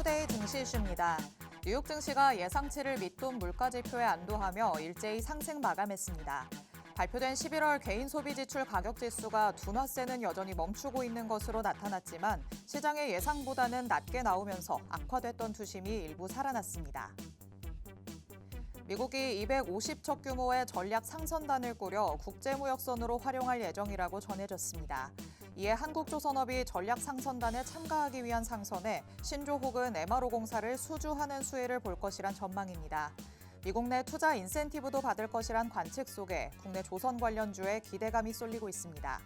투데이 증시 이슈입니다. 뉴욕 증시가 예상치를 밑돈 물가지표에 안도하며 일제히 상승 마감했습니다. 발표된 11월 개인 소비 지출 가격 지수가 둔화세는 여전히 멈추고 있는 것으로 나타났지만 시장의 예상보다는 낮게 나오면서 악화됐던 투심이 일부 살아났습니다. 미국이 250척 규모의 전략 상선단을 꾸려 국제무역선으로 활용할 예정이라고 전해졌습니다. 이에 한국조선업이 전략 상선단에 참가하기 위한 상선에 신조 혹은 MRO 공사를 수주하는 수혜를 볼 것이란 전망입니다. 미국 내 투자 인센티브도 받을 것이란 관측 속에 국내 조선 관련주에 기대감이 쏠리고 있습니다.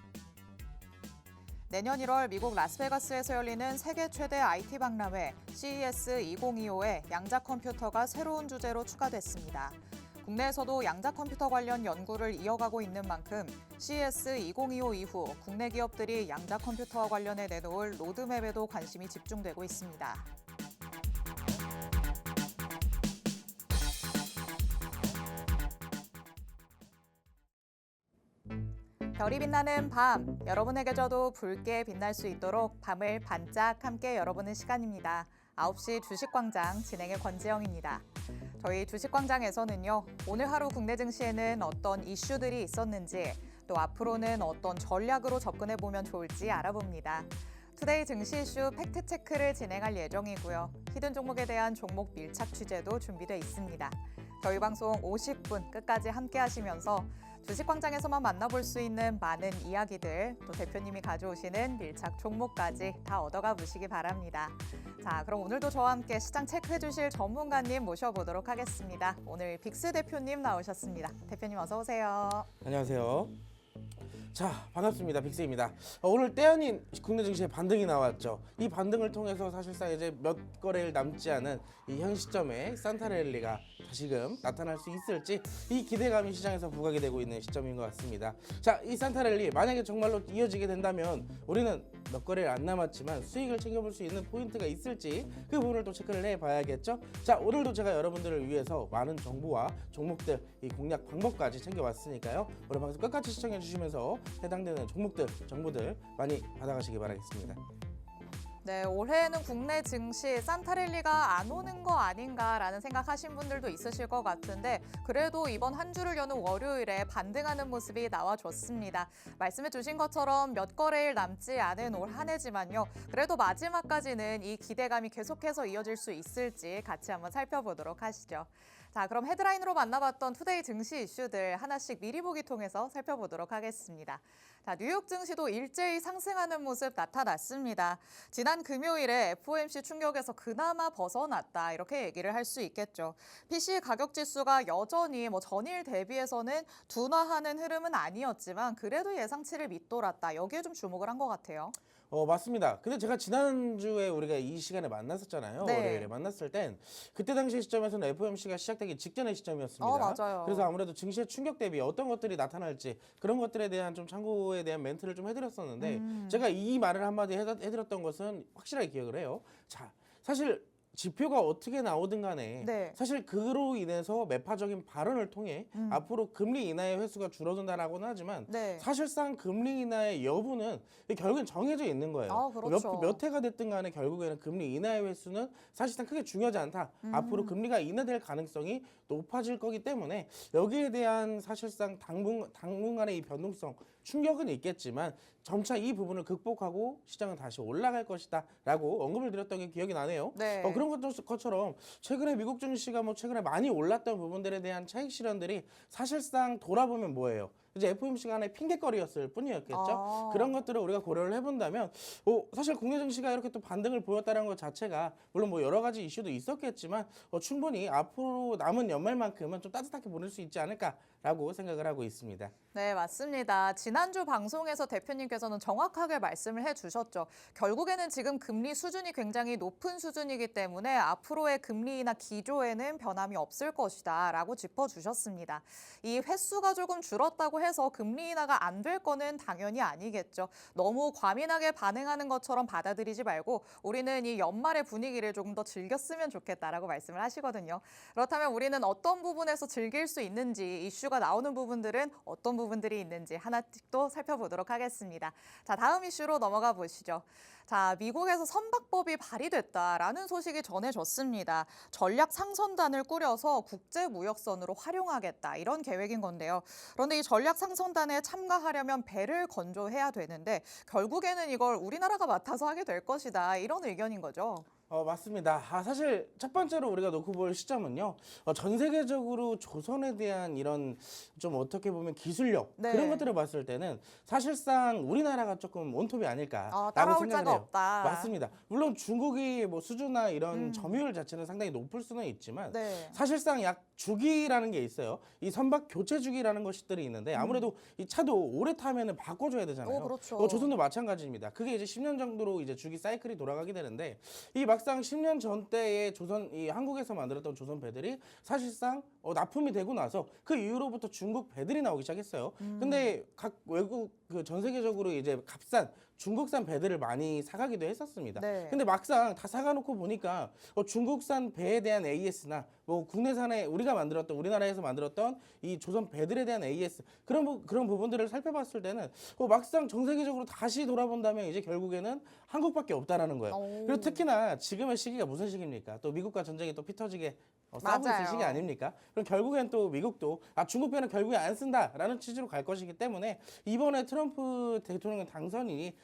내년 1월 미국 라스베가스에서 열리는 세계 최대 IT 박람회 CES 2025에 양자 컴퓨터가 새로운 주제로 추가됐습니다. 국내에서도 양자 컴퓨터 관련 연구를 이어가고 있는 만큼 CES 2025 이후 국내 기업들이 양자 컴퓨터와 관련해 내놓을 로드맵에도 관심이 집중되고 있습니다. 별이 빛나는 밤, 여러분에게저도 붉게 빛날 수 있도록 밤을 반짝 함께 열어보는 시간입니다. 9시 주식광장 진행의 권지영입니다. 저희 주식광장에서는요, 오늘 하루 국내 증시에는 어떤 이슈들이 있었는지, 또 앞으로는 어떤 전략으로 접근해보면 좋을지 알아봅니다. 투데이 증시 이슈 팩트체크를 진행할 예정이고요. 히든 종목에 대한 종목 밀착 취재도 준비되어 있습니다. 저희 방송 50분 끝까지 함께 하시면서 주식광장에서만 만나볼 수 있는 많은 이야기들, 또 대표님이 가져오시는 밀착 종목까지 다 얻어가 보시기 바랍니다. 자, 그럼 오늘도 저와 함께 시장 체크해 주실 전문가님 모셔보도록 하겠습니다. 오늘 빅스 대표님 나오셨습니다. 대표님 어서 오세요. 안녕하세요. 자, 반갑습니다. 빅스입니다. 오늘 때 아닌 국내 증시에 반등이 나왔죠. 이 반등을 통해서 사실상 이제 몇 거래일 남지 않은 이 현 시점에 산타랠리가 다시금 나타날 수 있을지 이 기대감이 시장에서 부각이 되고 있는 시점인 것 같습니다. 자, 이 산타랠리 만약에 정말로 이어지게 된다면 우리는 몇 거래일 안 남았지만 수익을 챙겨볼 수 있는 포인트가 있을지 그 부분을 또 체크를 해봐야겠죠. 자, 오늘도 제가 여러분들을 위해서 많은 정보와 종목들, 이 공략 방법까지 챙겨왔으니까요. 오늘 방송 끝까지 시청해 주시면서 해당되는 종목들, 정보들 많이 받아가시기 바라겠습니다. 네, 올해는 국내 증시 산타랠리가 안 오는 거 아닌가라는 생각하신 분들도 있으실 것 같은데 그래도 이번 한 주를 여는 월요일에 반등하는 모습이 나와줬습니다. 말씀해 주신 것처럼 몇 거래일 남지 않은 올 한 해지만요. 그래도 마지막까지는 이 기대감이 계속해서 이어질 수 있을지 같이 한번 살펴보도록 하시죠. 자, 그럼 헤드라인으로 만나봤던 투데이 증시 이슈들 하나씩 미리 보기 통해서 살펴보도록 하겠습니다. 자, 뉴욕 증시도 일제히 상승하는 모습 나타났습니다. 지난 금요일에 FOMC 충격에서 그나마 벗어났다 이렇게 얘기를 할 수 있겠죠. PC 가격 지수가 여전히 전일 대비해서는 둔화하는 흐름은 아니었지만 그래도 예상치를 밑돌았다. 여기에 좀 주목을 한 것 같아요. 맞습니다. 근데 제가 지난주에 우리가 이 시간에 만났었잖아요. 네. 월요일에 만났을 땐 그때 당시 시점에서는 FOMC가 시작되기 직전의 시점이었습니다. 맞아요. 그래서 아무래도 증시의 충격 대비 어떤 것들이 나타날지 그런 것들에 대한 좀 참고에 대한 멘트를 좀 해드렸었는데 제가 이 말을 한마디 해드렸던 것은 확실하게 기억을 해요. 자, 사실 지표가 어떻게 나오든 간에 네. 사실 그로 인해서 매파적인 발언을 통해 앞으로 금리 인하의 횟수가 줄어든다라고는 하지만 네. 사실상 금리 인하의 여부는 결국엔 정해져 있는 거예요. 아, 그렇죠. 몇 해가 됐든 간에 결국에는 금리 인하의 횟수는 사실상 크게 중요하지 않다. 앞으로 금리가 인하될 가능성이 높아질 거기 때문에 여기에 대한 사실상 당분간의 이 변동성 충격은 있겠지만 점차 이 부분을 극복하고 시장은 다시 올라갈 것이다 라고 언급을 드렸던 게 기억이 나네요. 네. 그런 것처럼 최근에 미국 증시가 최근에 많이 올랐던 부분들에 대한 차익 실현들이 사실상 돌아보면 뭐예요? 이제 FOMC 간의 핑계거리였을 뿐이었겠죠. 그런 것들을 우리가 고려를 해본다면 사실 국내 증시가 이렇게 또 반등을 보였다는 것 자체가 물론 여러 가지 이슈도 있었겠지만 충분히 앞으로 남은 연말만큼은 좀 따뜻하게 보낼 수 있지 않을까라고 생각을 하고 있습니다. 네, 맞습니다. 지난주 방송에서 대표님께서는 정확하게 말씀을 해주셨죠. 결국에는 지금 금리 수준이 굉장히 높은 수준이기 때문에 앞으로의 금리 인하 기조에는 변함이 없을 것이다 라고 짚어주셨습니다. 이 횟수가 조금 줄었다고 한다고 해서 금리 인하가 안 될 거는 당연히 아니겠죠. 너무 과민하게 반응하는 것처럼 받아들이지 말고 우리는 이 연말의 분위기를 조금 더 즐겼으면 좋겠다라고 말씀을 하시거든요. 그렇다면 우리는 어떤 부분에서 즐길 수 있는지, 이슈가 나오는 부분들은 어떤 부분들이 있는지 하나씩 또 살펴보도록 하겠습니다. 자, 다음 이슈로 넘어가 보시죠. 자, 미국에서 선박법이 발의됐다라는 소식이 전해졌습니다. 전략 상선단을 꾸려서 국제무역선으로 활용하겠다 이런 계획인 건데요. 그런데 이 전략 상선단에 참가하려면 배를 건조해야 되는데 결국에는 이걸 우리나라가 맡아서 하게 될 것이다 이런 의견인 거죠. 맞습니다. 사실 첫 번째로 우리가 놓고 볼 시점은요. 전 세계적으로 조선에 대한 이런 좀 어떻게 보면 기술력 네. 그런 것들을 봤을 때는 사실상 우리나라가 조금 온톱이 아닐까라고 따라올 생각을 자가 해요. 없다. 맞습니다. 물론 중국이 뭐 수주나 이런 점유율 자체는 상당히 높을 수는 있지만 네. 사실상 약 주기라는 게 있어요. 이 선박 교체 주기라는 것들이 있는데 아무래도 이 차도 오래 타면은 바꿔줘야 되잖아요. 그렇죠. 조선도 마찬가지입니다. 그게 이제 10년 정도로 이제 주기 사이클이 돌아가게 되는데 이 막상 10년 전대의 조선 이 한국에서 만들었던 조선 배들이 사실상 납품이 되고 나서 그 이후로부터 중국 배들이 나오기 시작했어요. 근데 각 외국 그 전 세계적으로 이제 값싼 중국산 배들을 많이 사가기도 했었습니다. 네. 근데 막상 다 사가놓고 보니까 중국산 배에 대한 AS나 뭐 국내산에 우리나라에서 만들었던 이 조선 배들에 대한 AS 그런 부분들을 살펴봤을 때는 막상 전 세계적으로 다시 돌아본다면 이제 결국에는 한국밖에 없다라는 거예요. 그리고 특히나 지금의 시기가 무슨 시기입니까? 또 미국과 전쟁이 또 피터지게 싸우고 있을 맞아요. 시기 아닙니까? 그럼 결국엔 또 미국도 중국 배는 결국에 안 쓴다라는 취지로 갈 것이기 때문에 이번에 트럼프 대통령 당선이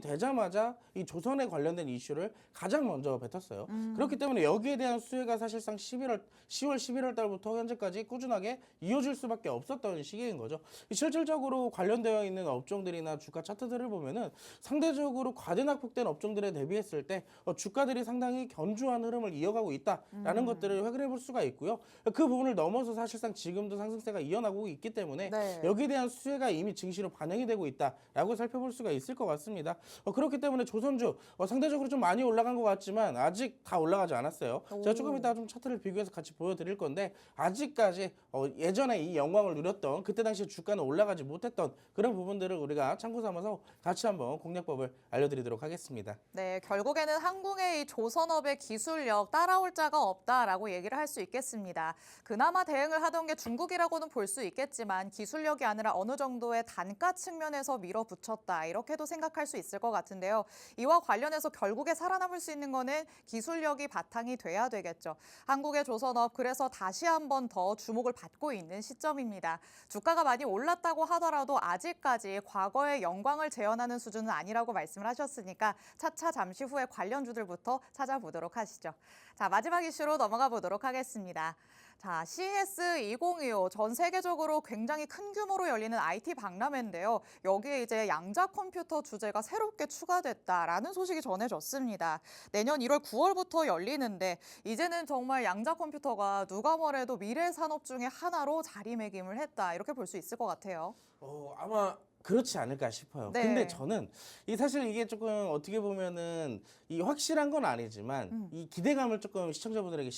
되자마자 이 조선에 관련된 이슈를 가장 먼저 뱉었어요. 그렇기 때문에 여기에 대한 수혜가 사실상 10월, 11월 달부터 현재까지 꾸준하게 이어질 수밖에 없었던 시기인 거죠. 실질적으로 관련되어 있는 업종들이나 주가 차트들을 보면은 상대적으로 과대낙폭된 업종들에 대비했을 때 주가들이 상당히 견조한 흐름을 이어가고 있다라는 것들을 확인해 볼 수가 있고요. 그 부분을 넘어서 사실상 지금도 상승세가 이어나고 있기 때문에 네. 여기에 대한 수혜가 이미 증시로 반영이 되고 있다라고 살펴볼 수가 있을 것 같습니다. 그렇기 때문에 조선주 상대적으로 좀 많이 올라간 것 같지만 아직 다 올라가지 않았어요. 제가 조금 이따 좀 차트를 비교해서 같이 보여드릴 건데 아직까지 예전에 이 영광을 누렸던 그때 당시 주가는 올라가지 못했던 그런 부분들을 우리가 참고 삼아서 같이 한번 공략법을 알려드리도록 하겠습니다. 네, 결국에는 한국의 이 조선업의 기술력 따라올 자가 없다라고 얘기를 할 수 있겠습니다. 그나마 대응을 하던 게 중국이라고는 볼 수 있겠지만 기술력이 아니라 어느 정도의 단가 측면에서 밀어붙였다 이렇게도 생각할 수 있을 것 같은데요. 이와 관련해서 결국에 살아남을 수 있는 거는 기술력이 바탕이 돼야 되겠죠. 한국의 조선업 그래서 다시 한번 더 주목을 받고 있는 시점입니다. 주가가 많이 올랐다고 하더라도 아직까지 과거의 영광을 재현하는 수준은 아니라고 말씀을 하셨으니까 차차 잠시 후에 관련주들부터 찾아보도록 하시죠. 자, 마지막 이슈로 넘어가 보도록 하겠습니다. 자, CES 2025 전 세계적으로 굉장히 큰 규모로 열리는 IT 박람회인데요. 여기에 이제 양자 컴퓨터 주제가 새롭게 추가됐다라는 소식이 전해졌습니다. 내년 1월 9월부터 열리는데 이제는 정말 양자 컴퓨터가 누가 뭐래도 미래 산업 중에 하나로 자리매김을 했다 이렇게 볼 수 있을 것 같아요. 아마 그렇지 않을까 싶어요. 네. 근데 저는 사실 이게 조금 어떻게 보면은 이 확실한 건 아니지만 이 기대감을 조금 시청자분들에게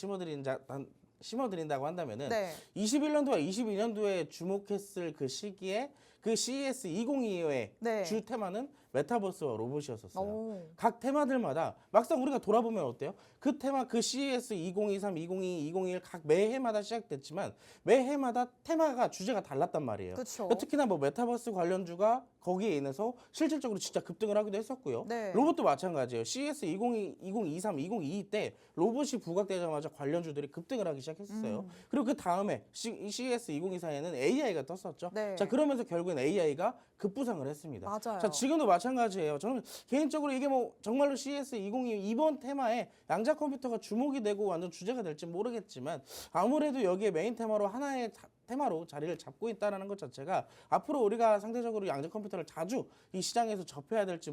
심어드린다고 한다면은 네. 21년도와 22년도에 주목했을 그 시기에 그 CES 2025의 네. 주 테마는 메타버스와 로봇이었었어요. 오. 각 테마들마다 막상 우리가 돌아보면 어때요? 그 테마, 그 CES 2023, 2022, 2021 각 매해마다 시작됐지만 매해마다 테마가 주제가 달랐단 말이에요. 그쵸. 특히나 뭐 메타버스 관련주가 거기에 인해서 실질적으로 진짜 급등을 하기도 했었고요. 네. 로봇도 마찬가지예요. CES 2023, 2022 때 로봇이 부각되자마자 관련주들이 급등을 하기 시작했었어요. 그리고 그 다음에 CES 2024에는 AI가 떴었죠. 네. 자, 그러면서 결국엔 AI가 급부상을 했습니다. 맞아요. 자, 지금도 마찬가지예요. 저는 개인적으로 이게 뭐 정말로 CES 2022 이번 테마에 양자 컴퓨터가 주목이 되고 완전 주제가 될지 모르겠지만 아무래도 여기에 메인 테마로 하나의 테마로 자리를 잡고 있다는 것 자체가 앞으로 우리가 상대적으로 양자 컴퓨터를 자주 이 시장에서 접해야 될지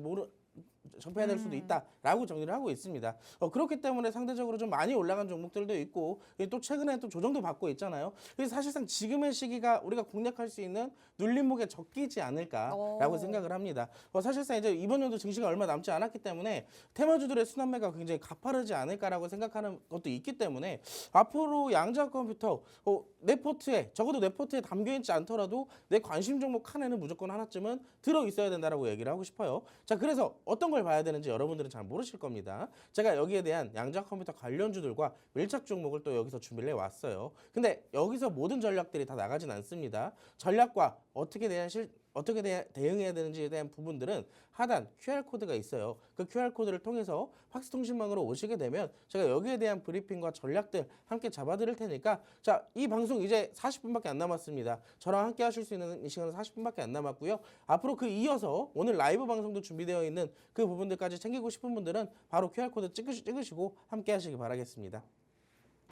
접해야 될 수도 있다라고 정리를 하고 있습니다. 그렇기 때문에 상대적으로 좀 많이 올라간 종목들도 있고 또 최근에 또 조정도 받고 있잖아요. 그래서 사실상 지금의 시기가 우리가 공략할 수 있는 눌림목에 적기지 않을까라고 생각을 합니다. 사실상 이제 이번 연도 증시가 얼마 남지 않았기 때문에 테마주들의 순환매가 굉장히 가파르지 않을까라고 생각하는 것도 있기 때문에 앞으로 양자 컴퓨터 내 포트에 적어도 내 포트에 담겨 있지 않더라도 내 관심 종목 칸에는 무조건 하나쯤은 들어 있어야 된다라고 얘기를 하고 싶어요. 자, 그래서 어떤 걸 봐야 되는지 여러분들은 잘 모르실 겁니다. 제가 여기에 대한 양자 컴퓨터 관련주들과 밀착 종목을 또 여기서 준비를 해왔어요. 근데 여기서 모든 전략들이 다 나가진 않습니다. 전략과 어떻게 대응해야 되는지에 대한 부분들은 하단 QR코드가 있어요. 그 QR코드를 통해서 팍스통신망으로 오시게 되면 제가 여기에 대한 브리핑과 전략들 함께 잡아드릴 테니까 자, 이 방송 이제 40분밖에 안 남았습니다. 저랑 함께 하실 수 있는 이 시간은 40분밖에 안 남았고요. 앞으로 그 이어서 오늘 라이브 방송도 준비되어 있는 그 부분들까지 챙기고 싶은 분들은 바로 QR코드 찍으시고 함께 하시기 바라겠습니다.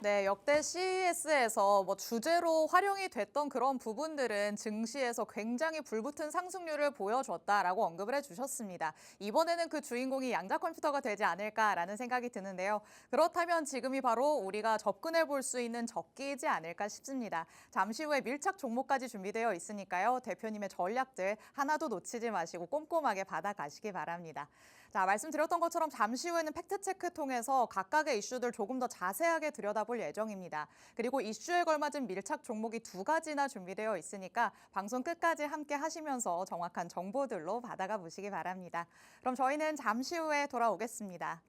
네, 역대 CES에서 주제로 활용이 됐던 그런 부분들은 증시에서 굉장히 불붙은 상승률을 보여줬다라고 언급을 해주셨습니다. 이번에는 그 주인공이 양자 컴퓨터가 되지 않을까라는 생각이 드는데요. 그렇다면 지금이 바로 우리가 접근해 볼 수 있는 적기이지 않을까 싶습니다. 잠시 후에 밀착 종목까지 준비되어 있으니까요. 대표님의 전략들 하나도 놓치지 마시고 꼼꼼하게 받아가시기 바랍니다. 자, 말씀드렸던 것처럼 잠시 후에는 팩트체크 통해서 각각의 이슈들 조금 더 자세하게 들여다볼 예정입니다. 그리고 이슈에 걸맞은 밀착 종목이 2가지나 준비되어 있으니까 방송 끝까지 함께 하시면서 정확한 정보들로 받아가 보시기 바랍니다. 그럼 저희는 잠시 후에 돌아오겠습니다.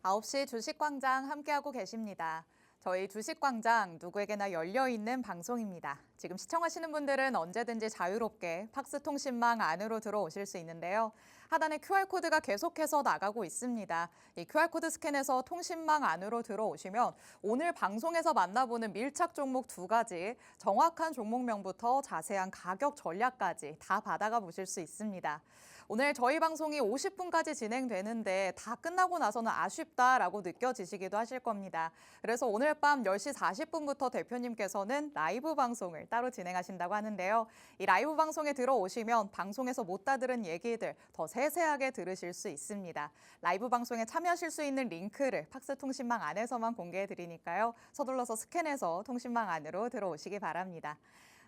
아홉 시 주식광장 함께하고 계십니다. 저희 주식광장 누구에게나 열려있는 방송입니다. 지금 시청하시는 분들은 언제든지 자유롭게 팍스통신망 안으로 들어오실 수 있는데요. 하단에 QR코드가 계속해서 나가고 있습니다. 이 QR코드 스캔해서 통신망 안으로 들어오시면 오늘 방송에서 만나보는 밀착 종목 2가지, 정확한 종목명부터 자세한 가격 전략까지 다 받아가 보실 수 있습니다. 오늘 저희 방송이 50분까지 진행되는데 다 끝나고 나서는 아쉽다라고 느껴지시기도 하실 겁니다. 그래서 오늘 밤 10시 40분부터 대표님께서는 라이브 방송을 따로 진행하신다고 하는데요. 이 라이브 방송에 들어오시면 방송에서 못 다 들은 얘기들 더 세세하게 들으실 수 있습니다. 라이브 방송에 참여하실 수 있는 링크를 팍스통신망 안에서만 공개해 드리니까요. 서둘러서 스캔해서 통신망 안으로 들어오시기 바랍니다.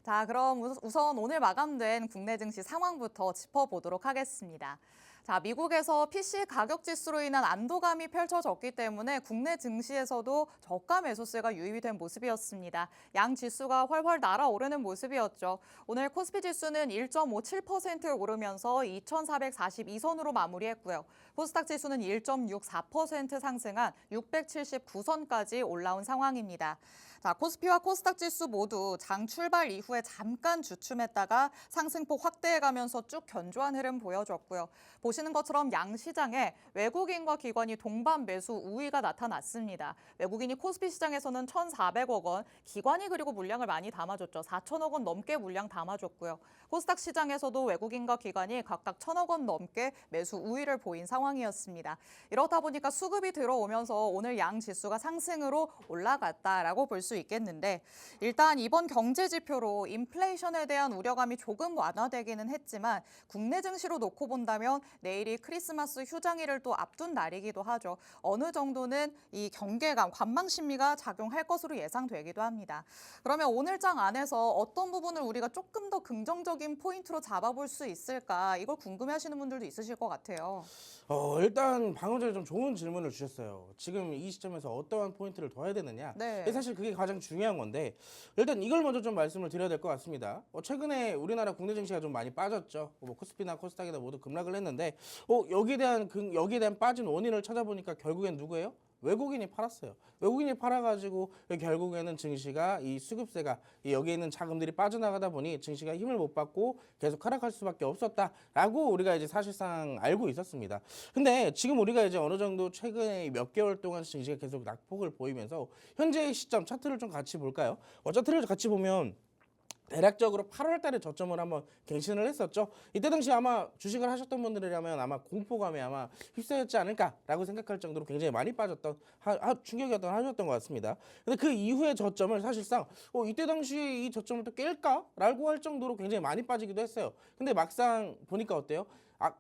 자, 그럼 우선 오늘 마감된 국내 증시 상황부터 짚어보도록 하겠습니다. 자, 미국에서 PC 가격 지수로 인한 안도감이 펼쳐졌기 때문에 국내 증시에서도 저가 매수세가 유입이 된 모습이었습니다. 양 지수가 훨훨 날아오르는 모습이었죠. 오늘 코스피 지수는 1.57% 오르면서 2,442선으로 마무리했고요. 코스닥 지수는 1.64% 상승한 679선까지 올라온 상황입니다. 자, 코스피와 코스닥 지수 모두 장 출발 이후에 잠깐 주춤했다가 상승폭 확대해가면서 쭉 견조한 흐름 보여줬고요. 보시는 것처럼 양 시장에 외국인과 기관이 동반 매수 우위가 나타났습니다. 외국인이 코스피 시장에서는 1,400억 원, 기관이 그리고 물량을 많이 담아줬죠. 4천억 원 넘게 물량 담아줬고요. 코스닥 시장에서도 외국인과 기관이 각각 1,000억 원 넘게 매수 우위를 보인 상황이었습니다. 이렇다 보니까 수급이 들어오면서 오늘 양 지수가 상승으로 올라갔다라고 볼 수 있겠는데 일단 이번 경제 지표로 인플레이션에 대한 우려감이 조금 완화되기는 했지만 국내 증시로 놓고 본다면 내일이 크리스마스 휴장일을 또 앞둔 날이기도 하죠. 어느 정도는 이 경계감, 관망 심리가 작용할 것으로 예상되기도 합니다. 그러면 오늘 장 안에서 어떤 부분을 우리가 조금 더 긍정적인 포인트로 잡아볼 수 있을까? 이걸 궁금해하시는 분들도 있으실 것 같아요. 일단 방금 전에 좀 좋은 질문을 주셨어요. 지금 이 시점에서 어떠한 포인트를 둬야 되느냐. 네. 사실 그게 가장 중요한 건데 일단 이걸 먼저 좀 말씀을 드려야 될 것 같습니다. 최근에 우리나라 국내 증시가 좀 많이 빠졌죠. 뭐 코스피나 코스닥이나 모두 급락을 했는데 여기에 대한 빠진 원인을 찾아보니까 결국엔 누구예요? 외국인이 팔았어요. 외국인이 팔아가지고 결국에는 증시가 이 수급세가 여기에 있는 자금들이 빠져나가다 보니 증시가 힘을 못 받고 계속 하락할 수밖에 없었다라고 우리가 이제 사실상 알고 있었습니다. 근데 지금 우리가 이제 어느 정도 최근에 몇 개월 동안 증시가 계속 낙폭을 보이면서 현재의 시점 차트를 좀 같이 볼까요? 차트를 같이 보면 대략적으로 8월 달에 저점을 한번 갱신을 했었죠. 이때 당시 아마 주식을 하셨던 분들이라면 아마 공포감에 아마 휩싸였지 않을까라고 생각할 정도로 굉장히 많이 빠졌던 충격이었던 하루였던 것 같습니다. 근데 그 이후의 저점을 사실상 이때 당시에 이 저점을 또 깰까라고 할 정도로 굉장히 많이 빠지기도 했어요. 근데 막상 보니까 어때요?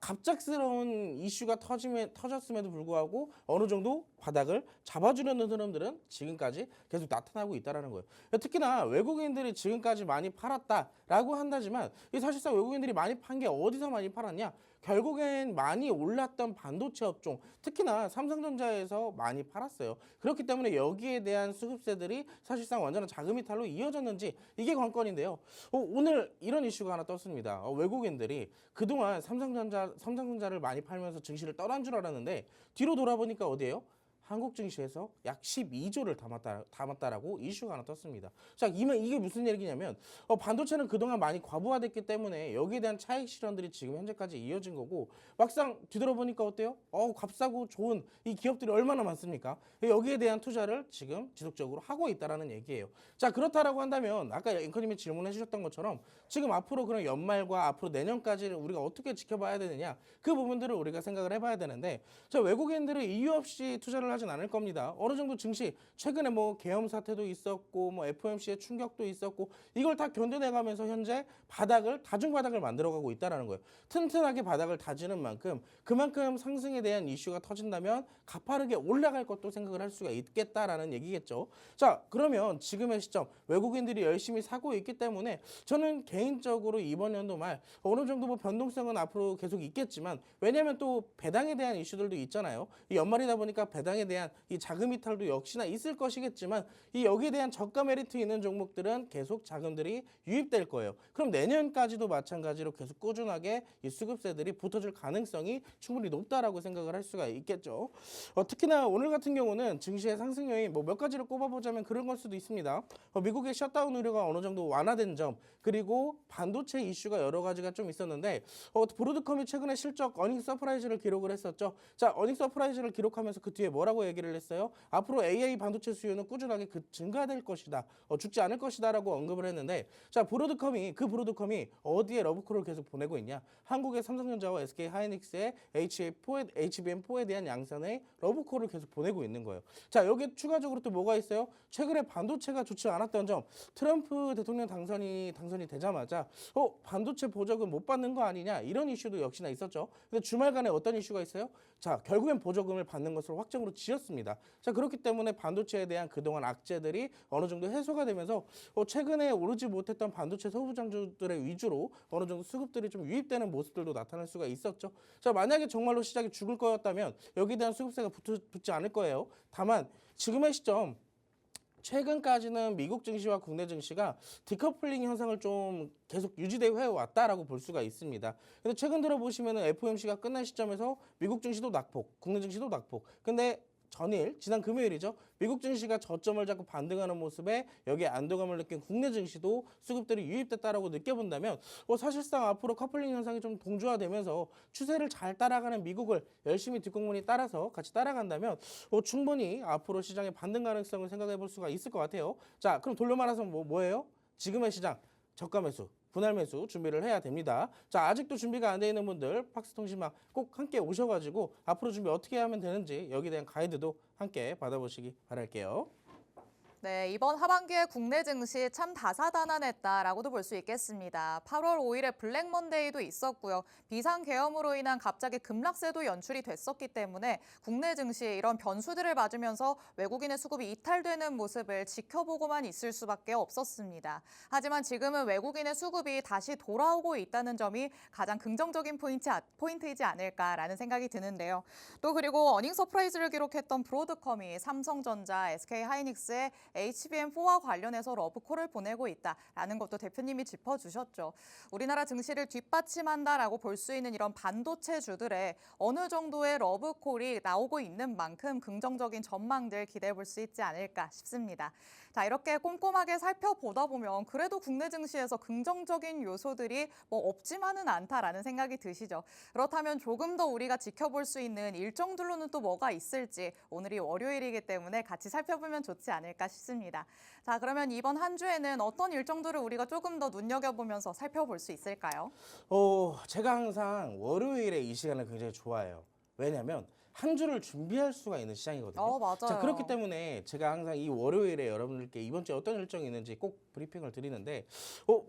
갑작스러운 이슈가 터졌음에도 불구하고 어느 정도 바닥을 잡아주려는 흐름들은 지금까지 계속 나타나고 있다는 거예요. 특히나 외국인들이 지금까지 많이 팔았다라고 한다지만 이 사실상 외국인들이 많이 판 게 어디서 많이 팔았냐? 결국엔 많이 올랐던 반도체 업종, 특히나 삼성전자에서 많이 팔았어요. 그렇기 때문에 여기에 대한 수급세들이 사실상 완전한 자금 이탈로 이어졌는지 이게 관건인데요. 오늘 이런 이슈가 하나 떴습니다. 외국인들이 그동안 삼성전자를 많이 팔면서 증시를 떠난 줄 알았는데 뒤로 돌아보니까 어디예요? 한국 증시에서 약 12조를 담았다라고 이슈가 하나 떴습니다. 자, 이게 무슨 얘기냐면 반도체는 그동안 많이 과부하됐기 때문에 여기에 대한 차익 실현들이 지금 현재까지 이어진 거고 막상 뒤돌아보니까 어때요? 값싸고 좋은 이 기업들이 얼마나 많습니까? 여기에 대한 투자를 지금 지속적으로 하고 있다라는 얘기예요. 자, 그렇다라고 한다면 아까 앵커님이 질문해 주셨던 것처럼 지금 앞으로 그런 연말과 앞으로 내년까지를 우리가 어떻게 지켜봐야 되느냐 그 부분들을 우리가 생각을 해봐야 되는데 자, 외국인들은 이유 없이 투자를 하진 않을 겁니다. 어느 정도 증시 최근에 뭐 계엄 사태도 있었고 뭐 FOMC의 충격도 있었고 이걸 다 견뎌내가면서 현재 다중 바닥을 만들어가고 있다라는 거예요. 튼튼하게 바닥을 다지는 만큼 그만큼 상승에 대한 이슈가 터진다면 가파르게 올라갈 것도 생각을 할 수가 있겠다라는 얘기겠죠. 자, 그러면 지금의 시점 외국인들이 열심히 사고 있기 때문에 저는 개인적으로 이번 연도 말 어느 정도 뭐 변동성은 앞으로 계속 있겠지만 왜냐하면 또 배당에 대한 이슈들도 있잖아요. 이 연말이다 보니까 배당에 대한 이 자금 이탈도 역시나 있을 것이겠지만 이 여기에 대한 저가 메리트 있는 종목들은 계속 자금들이 유입될 거예요. 그럼 내년까지도 마찬가지로 계속 꾸준하게 이 수급세들이 붙어줄 가능성이 충분히 높다라고 생각을 할 수가 있겠죠. 특히나 오늘 같은 경우는 증시의 상승 요인 뭐 몇 가지를 꼽아보자면 그런 걸 수도 있습니다. 미국의 셧다운 우려가 어느 정도 완화된 점 그리고 반도체 이슈가 여러 가지가 좀 있었는데 브로드컴이 최근에 실적 어닝 서프라이즈를 기록을 했었죠. 자, 어닝 서프라이즈를 기록하면서 그 뒤에 뭐라고 얘기를 했어요? 앞으로 AI 반도체 수요는 꾸준하게 증가될 것이다. 죽지 않을 것이다라고 언급을 했는데 자, 브로드컴이 어디에 러브콜을 계속 보내고 있냐? 한국의 삼성전자와 SK 하이닉스의 HBM4에 대한 양산의 러브콜을 계속 보내고 있는 거예요. 자, 여기 추가적으로 또 뭐가 있어요? 최근에 반도체가 좋지 않았던 점, 트럼프 대통령 당선이 되자마자 반도체 보조금 못 받는 거 아니냐 이런 이슈도 역시나 있었죠. 근데 주말간에 어떤 이슈가 있어요? 자, 결국엔 보조금을 받는 것으로 확정으로 지었습니다. 자, 그렇기 때문에 반도체에 대한 그동안 악재들이 어느 정도 해소가 되면서 최근에 오르지 못했던 반도체 소부장주들의 위주로 어느 정도 수급들이 좀 유입되는 모습들도 나타날 수가 있었죠. 자, 만약에 정말로 시장이 죽을 거였다면 여기에 대한 수급세가 붙지 않을 거예요. 다만 지금의 시점 최근까지는 미국 증시와 국내 증시가 디커플링 현상을 좀 계속 유지되어 왔다라고 볼 수가 있습니다. 근데 최근 들어 보시면은 FOMC가 끝난 시점에서 미국 증시도 낙폭, 국내 증시도 낙폭. 근데 지난 금요일이죠. 미국 증시가 저점을 잡고 반등하는 모습에 여기에 안도감을 느낀 국내 증시도 수급들이 유입됐다라고 느껴본다면 사실상 앞으로 커플링 현상이 좀 동조화되면서 추세를 잘 따라가는 미국을 열심히 뒷공문이 따라서 같이 따라간다면 충분히 앞으로 시장의 반등 가능성을 생각해 볼 수가 있을 것 같아요. 자, 그럼 돌려 말해서 뭐예요? 지금의 시장 저가 매수, 분할 매수 준비를 해야 됩니다. 자, 아직도 준비가 안 돼 있는 분들 팍스통신망 꼭 함께 오셔가지고 앞으로 준비 어떻게 하면 되는지 여기에 대한 가이드도 함께 받아보시기 바랄게요. 네, 이번 하반기에 국내 증시 참 다사다난했다라고도 볼 수 있겠습니다. 8월 5일에 블랙 먼데이도 있었고요. 비상 계엄으로 인한 갑자기 급락세도 연출이 됐었기 때문에 국내 증시 이런 변수들을 맞으면서 외국인의 수급이 이탈되는 모습을 지켜보고만 있을 수밖에 없었습니다. 하지만 지금은 외국인의 수급이 다시 돌아오고 있다는 점이 가장 긍정적인 포인트이지 않을까라는 생각이 드는데요. 또 그리고 어닝 서프라이즈를 기록했던 브로드컴이 삼성전자, SK하이닉스의 HBM4와 관련해서 러브콜을 보내고 있다라는 것도 대표님이 짚어주셨죠. 우리나라 증시를 뒷받침한다라고 볼 수 있는 이런 반도체주들의 어느 정도의 러브콜이 나오고 있는 만큼 긍정적인 전망들 기대해 볼 수 있지 않을까 싶습니다. 자, 이렇게 꼼꼼하게 살펴보다 보면 그래도 국내 증시에서 긍정적인 요소들이 없지만은 않다라는 생각이 드시죠. 그렇다면 조금 더 우리가 지켜볼 수 있는 일정들로는 또 뭐가 있을지 오늘이 월요일이기 때문에 같이 살펴보면 좋지 않을까 싶습니다. 자, 그러면 이번 한 주에는 어떤 일정들을 우리가 조금 더 눈여겨보면서 살펴볼 수 있을까요? 제가 항상 월요일에 이 시간을 굉장히 좋아해요. 왜냐하면 한 주를 준비할 수가 있는 시장이거든요. 맞아요. 자, 그렇기 때문에 제가 항상 이 월요일에 여러분들께 이번 주에 어떤 일정이 있는지 꼭 브리핑을 드리는데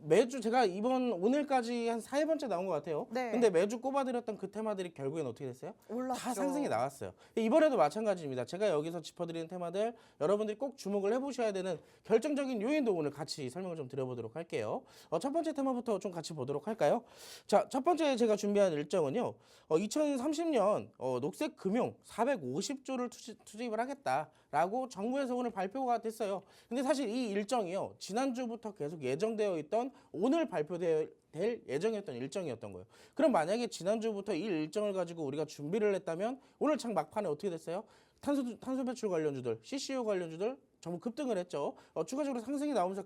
매주 제가 오늘까지 한 4회번째 나온 것 같아요. 네. 근데 매주 꼽아드렸던 그 테마들이 결국엔 어떻게 됐어요? 올랐죠. 다 상승이 나왔어요. 이번에도 마찬가지입니다. 제가 여기서 짚어드리는 테마들 여러분들이 꼭 주목을 해보셔야 되는 결정적인 요인도 오늘 같이 설명을 좀 드려보도록 할게요. 첫 번째 테마부터 좀 같이 보도록 할까요? 자, 첫 번째 제가 준비한 일정은요. 2030년 녹색 금융 450조를 투입을 하겠다라고 정부에서 오늘 발표가 됐어요. 근데 사실 이 일정이요. 지난주부터 계속 예정되어 있던 오늘 발표될 예정이었던 일정이었던 거예요. 그럼 만약에 지난주부터 이 일정을 가지고 우리가 준비를 했다면 오늘 장 막판에 어떻게 됐어요? 탄소 배출 관련주들, CCU 관련주들 전부 급등을 했죠. 추가적으로 상승이 나오면서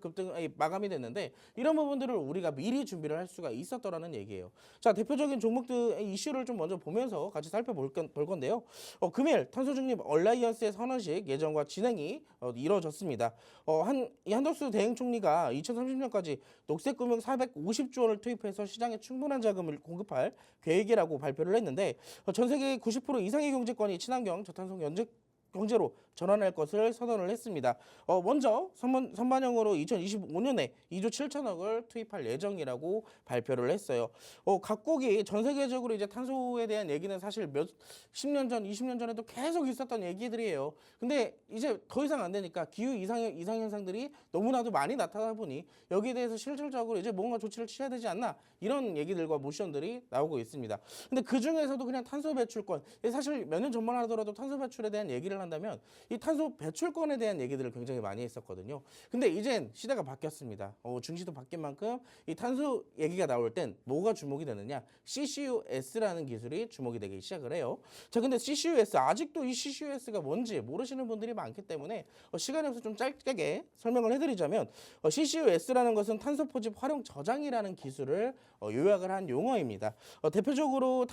마감이 됐는데 이런 부분들을 우리가 미리 준비를 할 수가 있었더라는 얘기예요. 자, 대표적인 종목들 이슈를 좀 먼저 보면서 같이 살펴볼 건데요. 금일 탄소중립 얼라이언스의 선언식 예정과 진행이 이루어졌습니다. 한덕수 대행 총리가 2030년까지 녹색금융 450조 원을 투입해서 시장에 충분한 자금을 공급할 계획이라고 발표를 했는데 전 세계 90% 이상의 경제권이 친환경 저탄소 경제로 전환할 것을 선언을 했습니다. 먼저 선반영으로 2025년에 2조 7천억을 투입할 예정이라고 발표를 했어요. 각국이 전 세계적으로 이제 탄소에 대한 얘기는 사실 10년 전, 20년 전에도 계속 있었던 얘기들이에요. 근데 이제 더 이상 안 되니까 기후 이상 현상들이 너무나도 많이 나타나다 보니 여기에 대해서 실질적으로 이제 뭔가 조치를 취해야 되지 않나 이런 얘기들과 모션들이 나오고 있습니다. 근데 그 중에서도 그냥 탄소 배출권, 사실 몇 년 전만 하더라도 탄소 배출에 대한 얘기를 한다면 이 탄소 배출권에 대한 얘기들을 굉장히 많이 했었거든요. 근데 이젠 시대가 바뀌었습니다. 증시도 바뀐 만큼 이 탄소 얘기가 나올 땐 뭐가 주목이 되느냐? CCUS라는 기술이 주목이 되기 시작을 해요. 자, 근데 CCUS 아직도 이 CCUS가 뭔지 모르시는 분들이 많기 때문에 시간이 없어서 좀 짧게 설명을 해드리자면 CCUS라는 것은 탄소 포집 활용 저장이라는 기술을 요약을 한 용어입니다. 대표적으로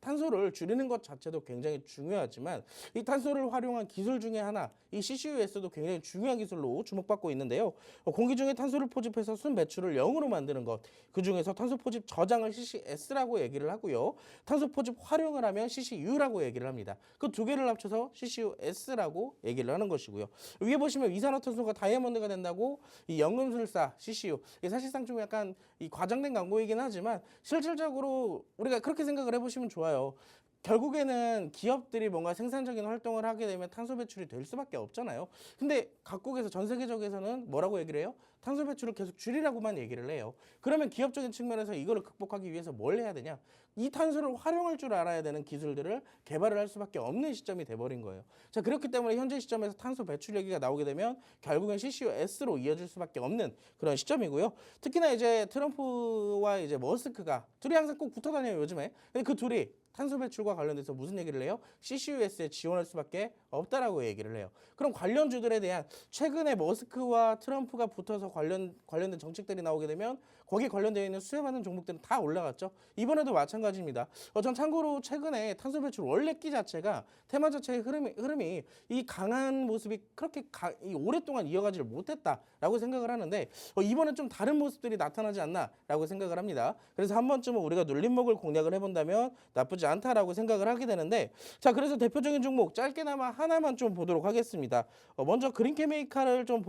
탄소를 줄이는 것 자체도 굉장히 중요하지만 이 탄소를 활용한 기술 중에 하나, 이 CCUS도 굉장히 중요한 기술로 주목받고 있는데요. 공기 중에 탄소를 포집해서 순 배출을 0으로 만드는 것, 그 중에서 탄소 포집 저장을 CCS라고 얘기를 하고요. 탄소 포집 활용을 하면 CCU라고 얘기를 합니다. 그 두 개를 합쳐서 CCUS라고 얘기를 하는 것이고요. 위에 보시면 이산화탄소가 다이아몬드가 된다고 이 연금술사 CCU, 사실상 좀 약간 이 과장된 광고이긴 하지만 실질적으로 우리가 그렇게 생각을 해보시면 좋아요. 결국에는 기업들이 뭔가 생산적인 활동을 하게 되면 탄소 배출이 될 수밖에 없잖아요. 근데 각국에서 전 세계적에서는 뭐라고 얘기를 해요? 탄소 배출을 계속 줄이라고만 얘기를 해요. 그러면 기업적인 측면에서 이거를 극복하기 위해서 뭘 해야 되냐? 이 탄소를 활용할 줄 알아야 되는 기술들을 개발을 할 수밖에 없는 시점이 돼버린 거예요. 자, 그렇기 때문에 현재 시점에서 탄소 배출 얘기가 나오게 되면 결국엔 CCUS로 이어질 수밖에 없는 그런 시점이고요. 특히나 이제 트럼프와 이제 머스크가 둘이 항상 꼭 붙어 다녀요, 요즘에. 근데 그 둘이 탄소 배출과 관련돼서 무슨 얘기를 해요? CCUS에 지원할 수밖에 없다라고 얘기를 해요. 그럼 관련주들에 대한 최근에 머스크와 트럼프가 붙어서 관련된 정책들이 나오게 되면 거기에 관련되어 있는 수혜받는 종목들은 다 올라갔죠. 이번에도 마찬가지입니다. 전 참고로 최근에 탄소 배출 원래끼 자체가 테마 자체의 흐름이 이 강한 모습이 그렇게 이 오랫동안 이어가지를 못했다라고 생각을 하는데 이번엔 좀 다른 모습들이 나타나지 않나라고 생각을 합니다. 그래서 한 번쯤은 우리가 눌림목을 공략을 해본다면 나쁘지 않다라고 생각을 하게 되는데, 자, 그래서 대표적인 종목 짧게나마 하나만 좀 보도록 하겠습니다. 먼저 그린케미칼을 좀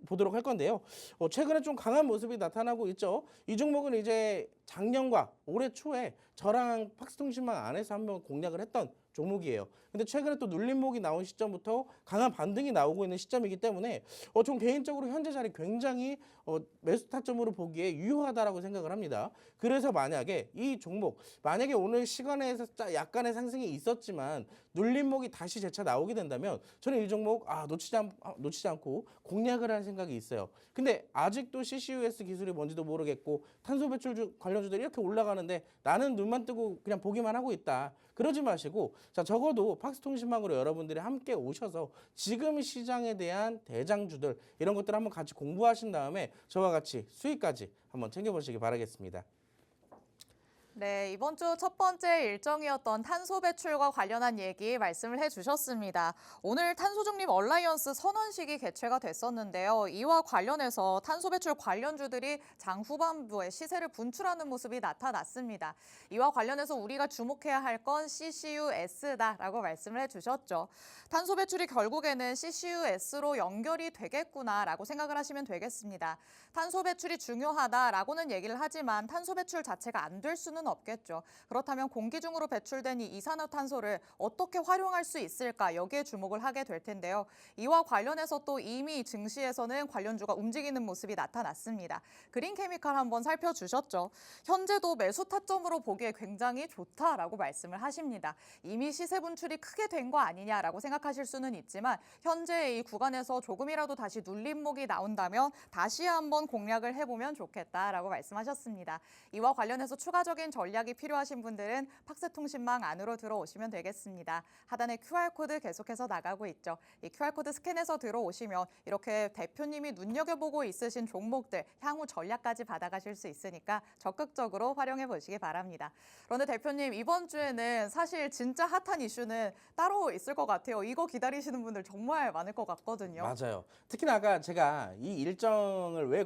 보도록 할 건데요. 최근에 좀 강한 모습이 나타나고 있죠. 이 종목은 이제 작년과 올해 초에 저랑 팍스통신망 안에서 한번 공략을 했던 종목이에요. 근데 최근에 또 눌림목이 나온 시점부터 강한 반등이 나오고 있는 시점이기 때문에 좀 개인적으로 현재 자리 굉장히 매수 타점으로 보기에 유효하다라고 생각을 합니다. 그래서 만약에 이 종목 만약에 오늘 시간에서 약간의 상승이 있었지만 눌림목이 다시 재차 나오게 된다면 저는 이 종목 놓치지 않고 공략을 할 생각이 있어요. 근데 아직도 CCUS 기술이 뭔지도 모르겠고 탄소 배출 관련주들이 이렇게 올라가는데 나는 눈만 뜨고 그냥 보기만 하고 있다. 그러지 마시고, 자, 적어도 팍스통신망으로 여러분들이 함께 오셔서 지금 시장에 대한 대장주들 이런 것들 한번 같이 공부하신 다음에 저와 같이 수익까지 한번 챙겨보시기 바라겠습니다. 네, 이번 주 첫 번째 일정이었던 탄소 배출과 관련한 얘기 말씀을 해주셨습니다. 오늘 탄소중립 얼라이언스 선언식이 개최가 됐었는데요. 이와 관련해서 탄소 배출 관련주들이 장 후반부에 시세를 분출하는 모습이 나타났습니다. 이와 관련해서 우리가 주목해야 할 건 CCUS다라고 말씀을 해주셨죠. 탄소 배출이 결국에는 CCUS로 연결이 되겠구나라고 생각을 하시면 되겠습니다. 탄소 배출이 중요하다라고는 얘기를 하지만 탄소 배출 자체가 안 될 수는 없겠죠. 그렇다면 공기 중으로 배출된 이 이산화탄소를 어떻게 활용할 수 있을까, 여기에 주목을 하게 될 텐데요. 이와 관련해서 또 이미 증시에서는 관련주가 움직이는 모습이 나타났습니다. 그린케미칼 한번 살펴주셨죠. 현재도 매수 타점으로 보기에 굉장히 좋다라고 말씀을 하십니다. 이미 시세 분출이 크게 된 거 아니냐라고 생각하실 수는 있지만 현재 이 구간에서 조금이라도 다시 눌림목이 나온다면 다시 한번 공략을 해보면 좋겠다라고 말씀하셨습니다. 이와 관련해서 추가적인 전략이 필요하신 분들은 팍스통신망 안으로 들어오시면 되겠습니다. 하단에 QR코드 계속해서 나가고 있죠. 이 QR코드 스캔해서 들어오시면 이렇게 대표님이 눈여겨보고 있으신 종목들 향후 전략까지 받아가실 수 있으니까 적극적으로 활용해 보시기 바랍니다. 그런데 대표님, 이번 주에는 사실 진짜 핫한 이슈는 따로 있을 것 같아요. 이거 기다리시는 분들 정말 많을 것 같거든요. 맞아요. 특히나 아까 제가 이 일정을 왜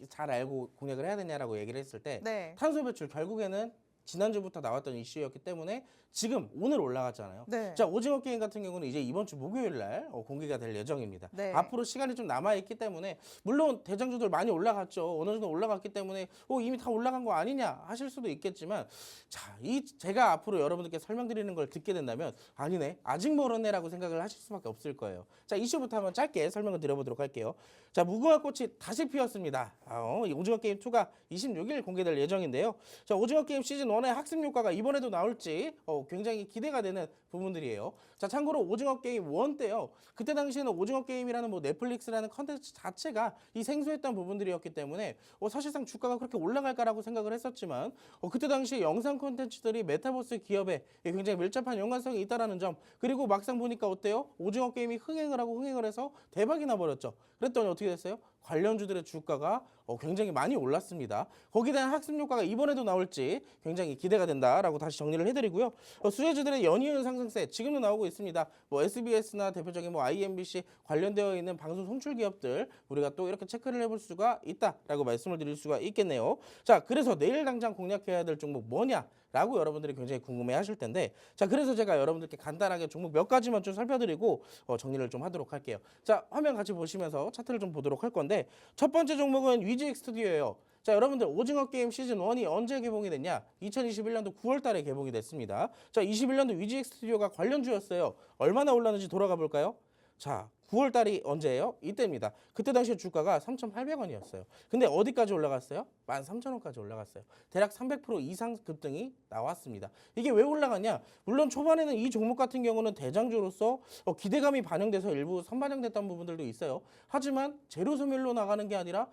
잘 알고 공략을 해야 되냐라고 얘기를 했을 때 네. 탄소 배출 결국에는 지난주부터 나왔던 이슈였기 때문에 지금 오늘 올라갔잖아요. 네. 자, 오징어 게임 같은 경우는 이제 이번 주 목요일 날 공개가 될 예정입니다. 네. 앞으로 시간이 좀 남아있기 때문에 물론 대장주들 많이 올라갔죠. 어느 정도 올라갔기 때문에 이미 다 올라간 거 아니냐 하실 수도 있겠지만, 자, 제가 앞으로 여러분들께 설명드리는 걸 듣게 된다면 아니네, 아직 멀었네라고 생각을 하실 수밖에 없을 거예요. 자, 이슈부터 한번 짧게 설명을 드려보도록 할게요. 자, 무궁화 꽃이 다시 피었습니다. 이 오징어 게임 2가 26일 공개될 예정인데요. 자, 오징어 게임 시즌 1의 학습 효과가 이번에도 나올지 굉장히 기대가 되는 부분들이에요. 자, 참고로 오징어 게임 1 때요. 그때 당시에는 오징어 게임이라는 넷플릭스라는 컨텐츠 자체가 이 생소했던 부분들이었기 때문에 사실상 주가가 그렇게 올라갈까라고 생각을 했었지만 그때 당시에 영상 컨텐츠들이 메타버스 기업에 굉장히 밀접한 연관성이 있다라는 점, 그리고 막상 보니까 어때요? 오징어 게임이 흥행을 해서 대박이 나버렸죠. 그랬더니 어떻게 됐어요? 관련주들의 주가가 굉장히 많이 올랐습니다. 거기에 대한 학습 효과가 이번에도 나올지 굉장히 기대가 된다라고 다시 정리를 해드리고요. 수혜주들의 연이은 상승세 지금도 나오고 있습니다. SBS나 대표적인 IMBC 관련되어 있는 방송 송출 기업들 우리가 또 이렇게 체크를 해볼 수가 있다라고 말씀을 드릴 수가 있겠네요. 자, 그래서 내일 당장 공략해야 될 종목 뭐냐라고 여러분들이 굉장히 궁금해하실 텐데, 자, 그래서 제가 여러분들께 간단하게 종목 몇 가지만 좀 살펴드리고 정리를 좀 하도록 할게요. 자, 화면 같이 보시면서 차트를 좀 보도록 할 건데, 첫 번째 종목은 위지엑 스튜디오예요. 자, 여러분들 오징어 게임 시즌 1이 언제 개봉이 됐냐? 2021년도 9월 달에 개봉이 됐습니다. 자, 21년도 위지엑 스튜디오가 관련주였어요. 얼마나 올랐는지 돌아가 볼까요? 자, 9월 달이 언제예요? 이때입니다. 그때 당시에 주가가 3,800원이었어요. 근데 어디까지 올라갔어요? 13,000원까지 올라갔어요. 대략 300% 이상 급등이 나왔습니다. 이게 왜 올라갔냐? 물론 초반에는 이 종목 같은 경우는 대장주로서 기대감이 반영돼서 일부 선반영됐던 부분들도 있어요. 하지만 재료 소멸로 나가는 게 아니라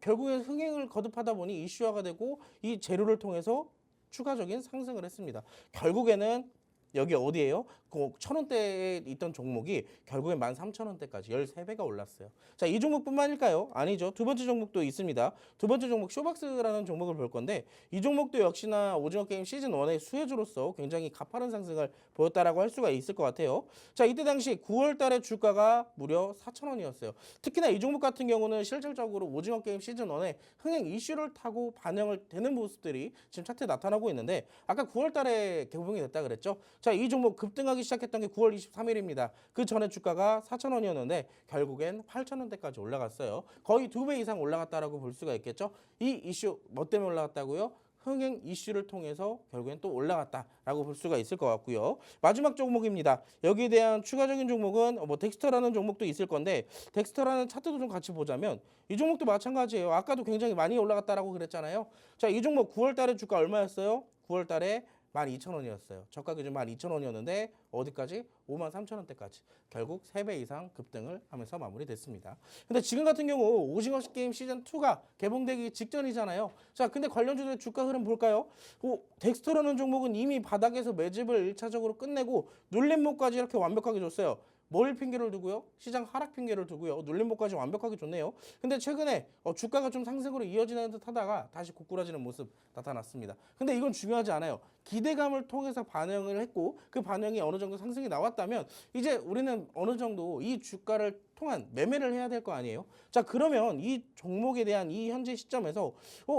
결국엔 흥행을 거듭하다 보니 이슈화가 되고 이 재료를 통해서 추가적인 상승을 했습니다. 결국에는 여기 어디예요? 1,000원대에 있던 종목이 결국엔 13,000원대까지 13배가 올랐어요. 자, 이 종목뿐만일까요? 아니죠. 두 번째 종목도 있습니다. 두 번째 종목 쇼박스라는 종목을 볼 건데 이 종목도 역시나 오징어 게임 시즌 1의 수혜주로서 굉장히 가파른 상승을 보였다라고 할 수가 있을 것 같아요. 자, 이때 당시 9월 달에 주가가 무려 4,000원이었어요. 특히나 이 종목 같은 경우는 실질적으로 오징어 게임 시즌 1의 흥행 이슈를 타고 반영을 되는 모습들이 지금 차트에 나타나고 있는데 아까 9월 달에 개봉이 됐다 그랬죠. 자, 이 종목 급등하기 시작했던 게 9월 23일입니다. 그 전에 주가가 4,000원이었는데 결국엔 8,000원대까지 올라갔어요. 거의 2배 이상 올라갔다라고 볼 수가 있겠죠. 이 이슈 뭐 때문에 올라갔다고요? 흥행 이슈를 통해서 결국엔 또 올라갔다라고 볼 수가 있을 것 같고요. 마지막 종목입니다. 여기에 대한 추가적인 종목은 뭐 덱스터라는 종목도 있을 건데 덱스터라는 차트도 좀 같이 보자면 이 종목도 마찬가지예요. 아까도 굉장히 많이 올라갔다라고 그랬잖아요. 자, 이 종목 9월 달에 주가 얼마였어요? 9월 달에 12,000원이었어요. 저가 기준 12,000원이었는데 어디까지? 53,000원대까지. 결국 3배 이상 급등을 하면서 마무리됐습니다. 근데 지금 같은 경우 오징어 게임 시즌 2가 개봉되기 직전이잖아요. 자, 근데 관련주들의 주가 흐름 볼까요? 덱스터라는 종목은 이미 바닥에서 매집을 1차적으로 끝내고 눌림목까지 이렇게 완벽하게 줬어요. 뭘 핑계를 두고요? 시장 하락 핑계를 두고요. 눌림목까지 완벽하게 줬네요. 근데 최근에 주가가 좀 상승으로 이어지는 듯 하다가 다시 고꾸라지는 모습 나타났습니다. 근데 이건 중요하지 않아요. 기대감을 통해서 반영을 했고 그 반영이 어느 정도 상승이 나왔다면 이제 우리는 어느 정도 이 주가를 통한 매매를 해야 될 거 아니에요. 자, 그러면 이 종목에 대한 이 현재 시점에서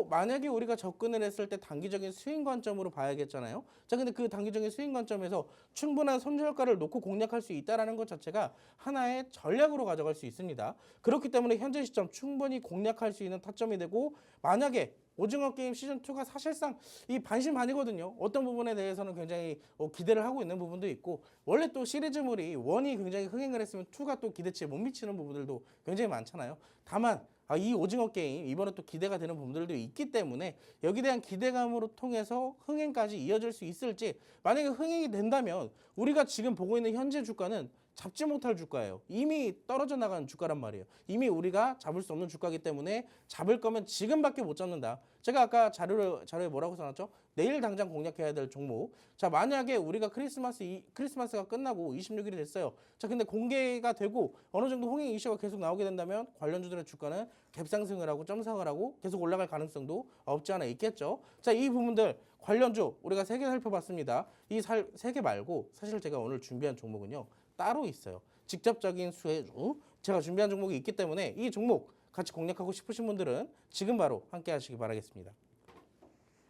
만약에 우리가 접근을 했을 때 단기적인 수익 관점으로 봐야겠잖아요. 자, 근데 그 단기적인 수익 관점에서 충분한 손절가를 놓고 공략할 수 있다라는 것 자체가 하나의 전략으로 가져갈 수 있습니다. 그렇기 때문에 현재 시점 충분히 공략할 수 있는 타점이 되고 만약에 오징어 게임 시즌 2가 사실상 이 반신반의거든요. 어떤 부분에 대해서는 굉장히 기대를 하고 있는 부분도 있고 원래 또 시리즈물이 1이 굉장히 흥행을 했으면 2가 또 기대치에 못 미치는 부분들도 굉장히 많잖아요. 다만 이 오징어 게임 이번에 또 기대가 되는 부분들도 있기 때문에 여기에 대한 기대감으로 통해서 흥행까지 이어질 수 있을지 만약에 흥행이 된다면 우리가 지금 보고 있는 현재 주가는 잡지 못할 주가예요. 이미 떨어져 나간 주가란 말이에요. 이미 우리가 잡을 수 없는 주가이기 때문에 잡을 거면 지금밖에 못 잡는다. 제가 아까 자료에 뭐라고 써놨죠? 내일 당장 공략해야 될 종목. 자, 만약에 우리가 크리스마스가 끝나고 26일이 됐어요. 자, 근데 공개가 되고 어느 정도 흥행 이슈가 계속 나오게 된다면 관련주들의 주가는 갭상승을 하고 점상을 하고 계속 올라갈 가능성도 없지 않아 있겠죠. 자, 이 부분들 관련주 우리가 3개 살펴봤습니다. 이 3개 말고 사실 제가 오늘 준비한 종목은요. 따로 있어요. 직접적인 수혜주 제가 준비한 종목이 있기 때문에 이 종목 같이 공략하고 싶으신 분들은 지금 바로 함께 하시기 바라겠습니다.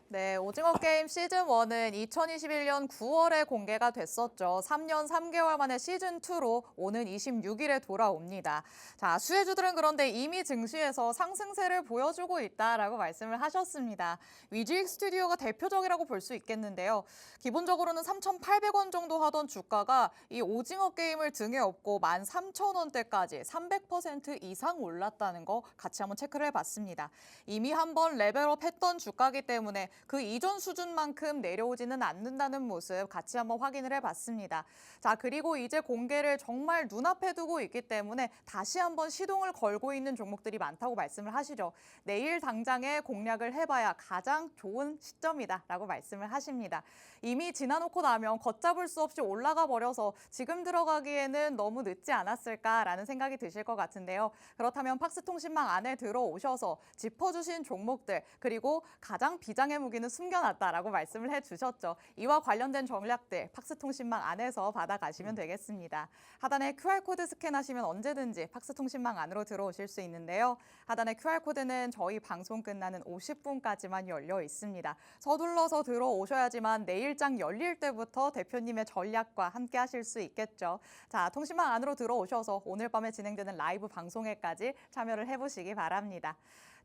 네, 오징어 게임 시즌 1은 2021년 9월에 공개가 됐었죠. 3년 3개월 만에 시즌 2로 오는 26일에 돌아옵니다. 자, 수혜주들은 그런데 이미 증시에서 상승세를 보여주고 있다라고 말씀을 하셨습니다. 위즈익 스튜디오가 대표적이라고 볼 수 있겠는데요. 기본적으로는 3,800원 정도 하던 주가가 이 오징어 게임을 등에 업고 13,000원대까지 300% 이상 올랐다는 거 같이 한번 체크를 해봤습니다. 이미 한번 레벨업 했던 주가이기 때문에 그 이전 수준만큼 내려오지는 않는다는 모습 같이 한번 확인을 해봤습니다. 자, 그리고 이제 공개를 정말 눈앞에 두고 있기 때문에 다시 한번 시동을 걸고 있는 종목들이 많다고 말씀을 하시죠. 내일 당장에 공략을 해봐야 가장 좋은 시점이다라고 말씀을 하십니다. 이미 지나놓고 나면 걷잡을 수 없이 올라가 버려서 지금 들어가기에는 너무 늦지 않았을까라는 생각이 드실 것 같은데요. 그렇다면 팍스통신망 안에 들어오셔서 짚어주신 종목들 그리고 가장 비장의 무기는 숨겨놨다라고 말씀을 해주셨죠. 이와 관련된 전략들 팍스통신망 안에서 받아가시면 되겠습니다. 하단에 QR코드 스캔하시면 언제든지 팍스통신망 안으로 들어오실 수 있는데요. 하단의 QR코드는 저희 방송 끝나는 50분까지만 열려 있습니다. 서둘러서 들어오셔야지만 내일장 열릴 때부터 대표님의 전략과 함께 하실 수 있겠죠. 자, 통신망 안으로 들어오셔서 오늘 밤에 진행되는 라이브 방송회까지 참여를 해보시기 바랍니다.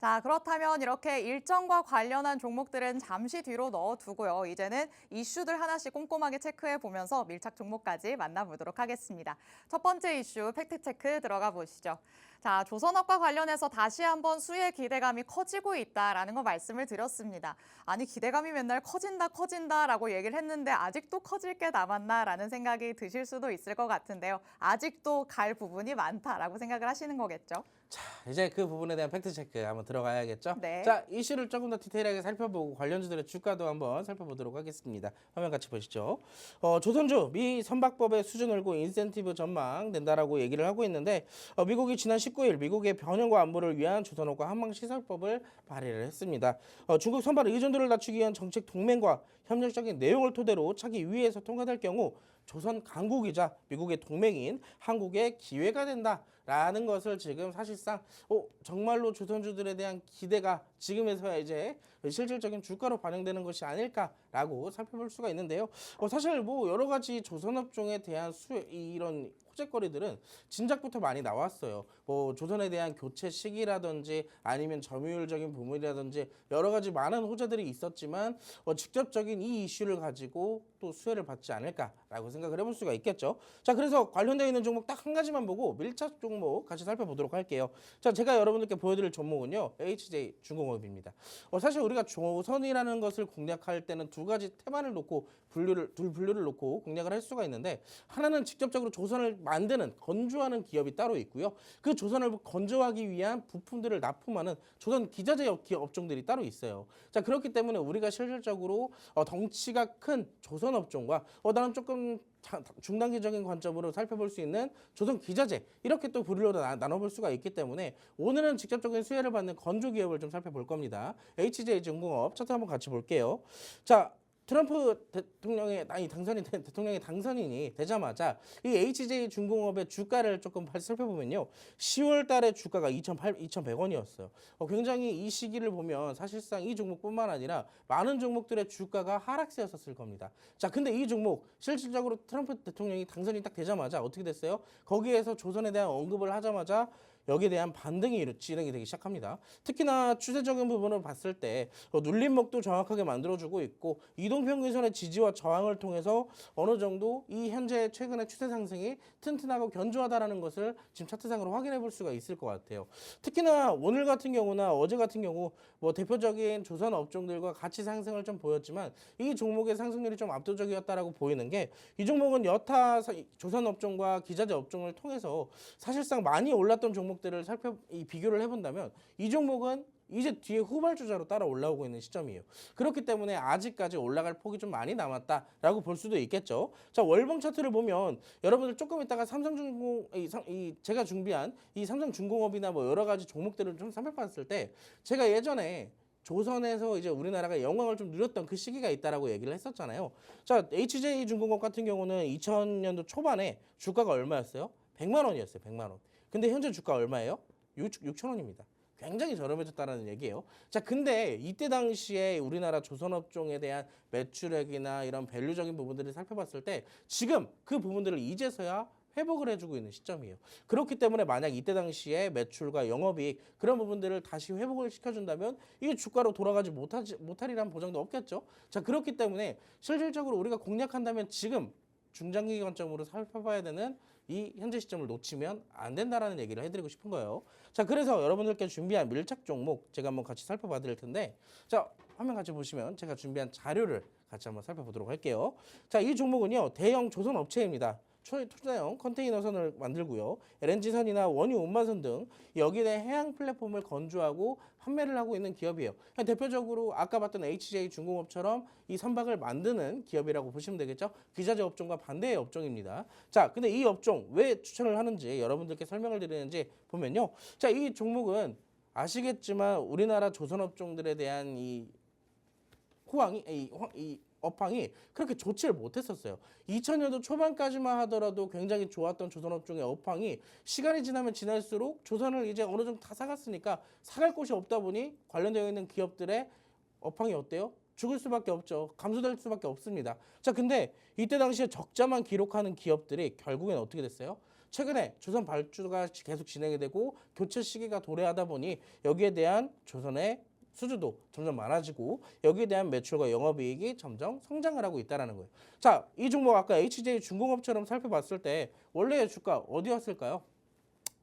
자, 그렇다면 이렇게 일정과 관련한 종목들은 잠시 뒤로 넣어두고요. 이제는 이슈들 하나씩 꼼꼼하게 체크해 보면서 밀착 종목까지 만나보도록 하겠습니다. 첫 번째 이슈 팩트체크 들어가 보시죠. 자, 조선업과 관련해서 다시 한번 수혜 기대감이 커지고 있다라는 거 말씀을 드렸습니다. 아니, 기대감이 맨날 커진다라고 얘기를 했는데 아직도 커질 게 남았나라는 생각이 드실 수도 있을 것 같은데요. 아직도 갈 부분이 많다라고 생각을 하시는 거겠죠? 자, 이제 그 부분에 대한 팩트 체크 한번 들어가야겠죠? 네. 자, 이슈를 조금 더 디테일하게 살펴보고 관련주들의 주가도 한번 살펴보도록 하겠습니다. 화면 같이 보시죠. 조선주 미 선박법의 수준 을고 인센티브 전망 낸다라고 얘기를 하고 있는데 미국이 지난 19일 미국의 변형과 안보를 위한 조선업과 한방시설법을 발의를 했습니다. 중국 선박 의존도를 낮추기 위한 정책 동맹과 협력적인 내용을 토대로 차기 위에서 통과될 경우 조선 강국이자 미국의 동맹인 한국의 기회가 된다라는 것을 지금 사실상 정말로 조선주들에 대한 기대가 지금에서야 이제 실질적인 주가로 반영되는 것이 아닐까라고 살펴볼 수가 있는데요. 사실 뭐 여러 가지 조선업종에 대한 이런 호재거리들은 진작부터 많이 나왔어요. 뭐 조선에 대한 교체 시기라든지 아니면 점유율적인 부분이라든지 여러 가지 많은 호재들이 있었지만 직접적인 이 이슈를 가지고 또 수혜를 받지 않을까라고 생각을 해볼 수가 있겠죠. 자, 그래서 관련되어 있는 종목 딱 한 가지만 보고 밀착 종목 같이 살펴보도록 할게요. 자, 제가 여러분들께 보여드릴 종목은요, HJ 중공업입니다. 사실 우리가 조선이라는 것을 공략할 때는 두 가지 테마를 놓고 분류를 놓고 공략을 할 수가 있는데, 하나는 직접적으로 조선을 만드는 건조하는 기업이 따로 있고요. 그 조선을 건조하기 위한 부품들을 납품하는 조선 기자재 업종들이 따로 있어요. 자, 그렇기 때문에 우리가 실질적으로 덩치가 큰 조선 업종과 나는 조금 중단기적인 관점으로 살펴볼 수 있는 조선 기자재, 이렇게 또 분류로 나눠볼 수가 있기 때문에 오늘은 직접적인 수혜를 받는 건조 기업을 좀 살펴볼 겁니다. HJ 중공업 차트 한번 같이 볼게요. 자, 트럼프 대통령의 당선인이 되자마자 이 HJ 중공업의 주가를 조금 살펴보면요, 10월 달에 주가가 2,100원이었어요. 굉장히 이 시기를 보면 사실상 이 종목뿐만 아니라 많은 종목들의 주가가 하락세였었을 겁니다. 자, 근데 이 종목 실질적으로 트럼프 대통령이 당선이 딱 되자마자 어떻게 됐어요? 거기에서 조선에 대한 언급을 하자마자 여기에 대한 반등이 진행이 되기 시작합니다. 특히나 추세적인 부분을 봤을 때 눌림목도 정확하게 만들어주고 있고 이동평균선의 지지와 저항을 통해서 어느 정도 이 현재 최근의 추세 상승이 튼튼하고 견조하다라는 것을 지금 차트상으로 확인해 볼 수가 있을 것 같아요. 특히나 오늘 같은 경우나 어제 같은 경우 뭐 대표적인 조선 업종들과 같이 상승을 좀 보였지만 이 종목의 상승률이 좀 압도적이었다라고 보이는 게, 이 종목은 여타 조선 업종과 기자재 업종을 통해서 사실상 많이 올랐던 종목들을 비교를 해본다면 이 종목은 이제 뒤에 후발주자로 따라 올라오고 있는 시점이에요. 그렇기 때문에 아직까지 올라갈 폭이 좀 많이 남았다라고 볼 수도 있겠죠. 자, 월봉 차트를 보면 여러분들 조금 이따가 제가 준비한 이 삼성중공업이나 뭐 여러 가지 종목들을 좀 살펴봤을 때, 제가 예전에 조선에서 이제 우리나라가 영광을 좀 누렸던 그 시기가 있다라고 얘기를 했었잖아요. 자, HJ중공업 같은 경우는 2000년도 초반에 주가가 얼마였어요? 100만 원이었어요. 100만 원. 근데 현재 주가 얼마예요? 6,000원입니다. 굉장히 저렴해졌다는 얘기예요. 자, 근데 이때 당시에 우리나라 조선업종에 대한 매출액이나 이런 밸류적인 부분들을 살펴봤을 때 지금 그 부분들을 이제서야 회복을 해주고 있는 시점이에요. 그렇기 때문에 만약 이때 당시에 매출과 영업이익 그런 부분들을 다시 회복을 시켜준다면 이게 주가로 돌아가지 못하리라는 보장도 없겠죠. 자, 그렇기 때문에 실질적으로 우리가 공략한다면 지금 중장기 관점으로 살펴봐야 되는 이 현재 시점을 놓치면 안 된다라는 얘기를 해드리고 싶은 거예요. 자, 그래서 여러분들께 준비한 밀착 종목 제가 한번 같이 살펴봐 드릴 텐데, 자, 화면 같이 보시면 제가 준비한 자료를 같이 한번 살펴보도록 할게요. 자, 이 종목은요, 대형 조선 업체입니다. 초대형 컨테이너선을 만들고요, LNG선이나 원유 운반선 등 여기에 대한 해양 플랫폼을 건조하고 판매를 하고 있는 기업이에요. 대표적으로 아까 봤던 HJ중공업처럼 이 선박을 만드는 기업이라고 보시면 되겠죠. 기자재 업종과 반대의 업종입니다. 자, 근데 이 업종 왜 추천을 하는지 여러분들께 설명을 드리는지 보면요, 자, 이 종목은 아시겠지만 우리나라 조선 업종들에 대한 이 업황이 그렇게 좋지를 못했었어요. 2000년도 초반까지만 하더라도 굉장히 좋았던 조선업종의 업황이 시간이 지나면 지날수록 조선을 이제 어느 정도 다 사갔으니까 사갈 곳이 없다 보니 관련되어 있는 기업들의 업황이 어때요? 죽을 수밖에 없죠. 감소될 수밖에 없습니다. 자, 근데 이때 당시에 적자만 기록하는 기업들이 결국엔 어떻게 됐어요? 최근에 조선 발주가 계속 진행이 되고 교체 시기가 도래하다 보니 여기에 대한 조선의 수주도 점점 많아지고 여기에 대한 매출과 영업이익이 점점 성장을 하고 있다는 거예요. 자, 이 종목 아까 HJ중공업처럼 살펴봤을 때 원래의 주가 어디였을까요?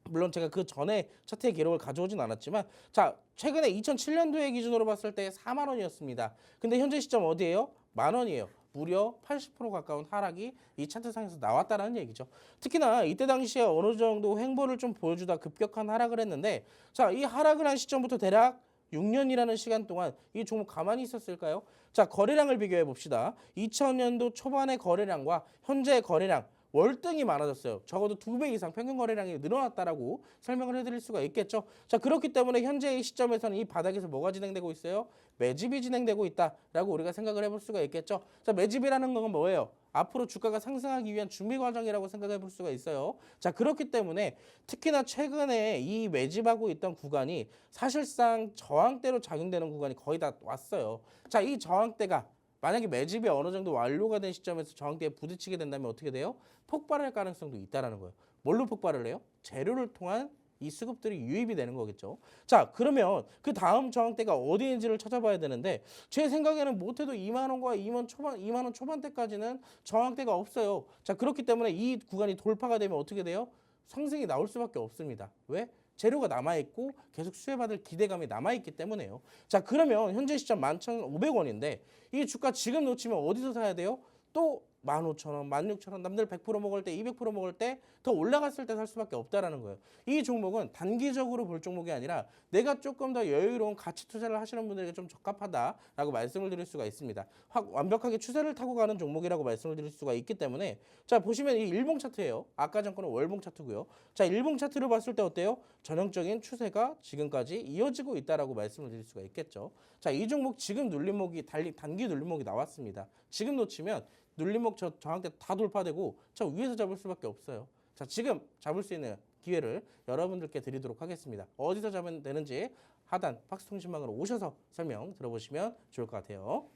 물론 제가 그 전에 차트의 기록을 가져오진 않았지만 자 최근에 2007년도에 기준으로 봤을 때 4만 원이었습니다. 근데 현재 시점 어디예요? 만 원이에요. 무려 80% 가까운 하락이 이 차트상에서 나왔다는 얘기죠. 특히나 이때 당시에 어느 정도 횡보를 좀 보여주다 급격한 하락을 했는데 자, 이 하락을 한 시점부터 대략 6년이라는 시간 동안 이 종목 가만히 있었을까요? 자, 거래량을 비교해 봅시다. 2000년도 초반의 거래량과 현재의 거래량 월등히 많아졌어요. 적어도 2배 이상 평균 거래량이 늘어났다라고 설명을 해드릴 수가 있겠죠. 자, 그렇기 때문에 현재의 시점에서는 이 바닥에서 뭐가 진행되고 있어요? 매집이 진행되고 있다라고 우리가 생각을 해볼 수가 있겠죠. 자, 매집이라는 건 뭐예요? 앞으로 주가가 상승하기 위한 준비 과정이라고 생각해 볼 수가 있어요. 자, 그렇기 때문에 특히나 최근에 이 매집하고 있던 구간이 사실상 저항대로 작용되는 구간이 거의 다 왔어요. 자, 이 저항대가 만약에 매집이 어느 정도 완료가 된 시점에서 저항대에 부딪히게 된다면 어떻게 돼요? 폭발할 가능성도 있다라는 거예요. 뭘로 폭발을 해요? 재료를 통한 이 수급들이 유입이 되는 거겠죠. 자, 그러면 그 다음 저항대가 어디인지를 찾아봐야 되는데 제 생각에는 못해도 2만 원과 2만 원 초반대까지는 저항대가 없어요. 자, 그렇기 때문에 이 구간이 돌파가 되면 어떻게 돼요? 상승이 나올 수밖에 없습니다. 왜? 재료가 남아있고 계속 수혜받을 기대감이 남아있기 때문에요. 자, 그러면 현재 시점 11,500원인데 이 주가 지금 놓치면 어디서 사야 돼요? 또 15,000원, 16,000원, 남들 100% 먹을 때, 200% 먹을 때 더 올라갔을 때 살 수밖에 없다라는 거예요. 이 종목은 단기적으로 볼 종목이 아니라 내가 조금 더 여유로운 가치 투자를 하시는 분들에게 좀 적합하다라고 말씀을 드릴 수가 있습니다. 완벽하게 추세를 타고 가는 종목이라고 말씀을 드릴 수가 있기 때문에 자, 보시면 이 일봉 차트예요. 아까 전 거는 월봉 차트고요. 자, 일봉 차트를 봤을 때 어때요? 전형적인 추세가 지금까지 이어지고 있다라고 말씀을 드릴 수가 있겠죠. 자, 이 종목 지금 눌림목이 단기 눌림목이 나왔습니다. 지금 놓치면 눌림목 저항대 다 돌파되고 저 위에서 잡을 수밖에 없어요. 자, 지금 잡을 수 있는 기회를 여러분들께 드리도록 하겠습니다. 어디서 잡으면 되는지 하단 박스통신망으로 오셔서 설명 들어보시면 좋을 것 같아요.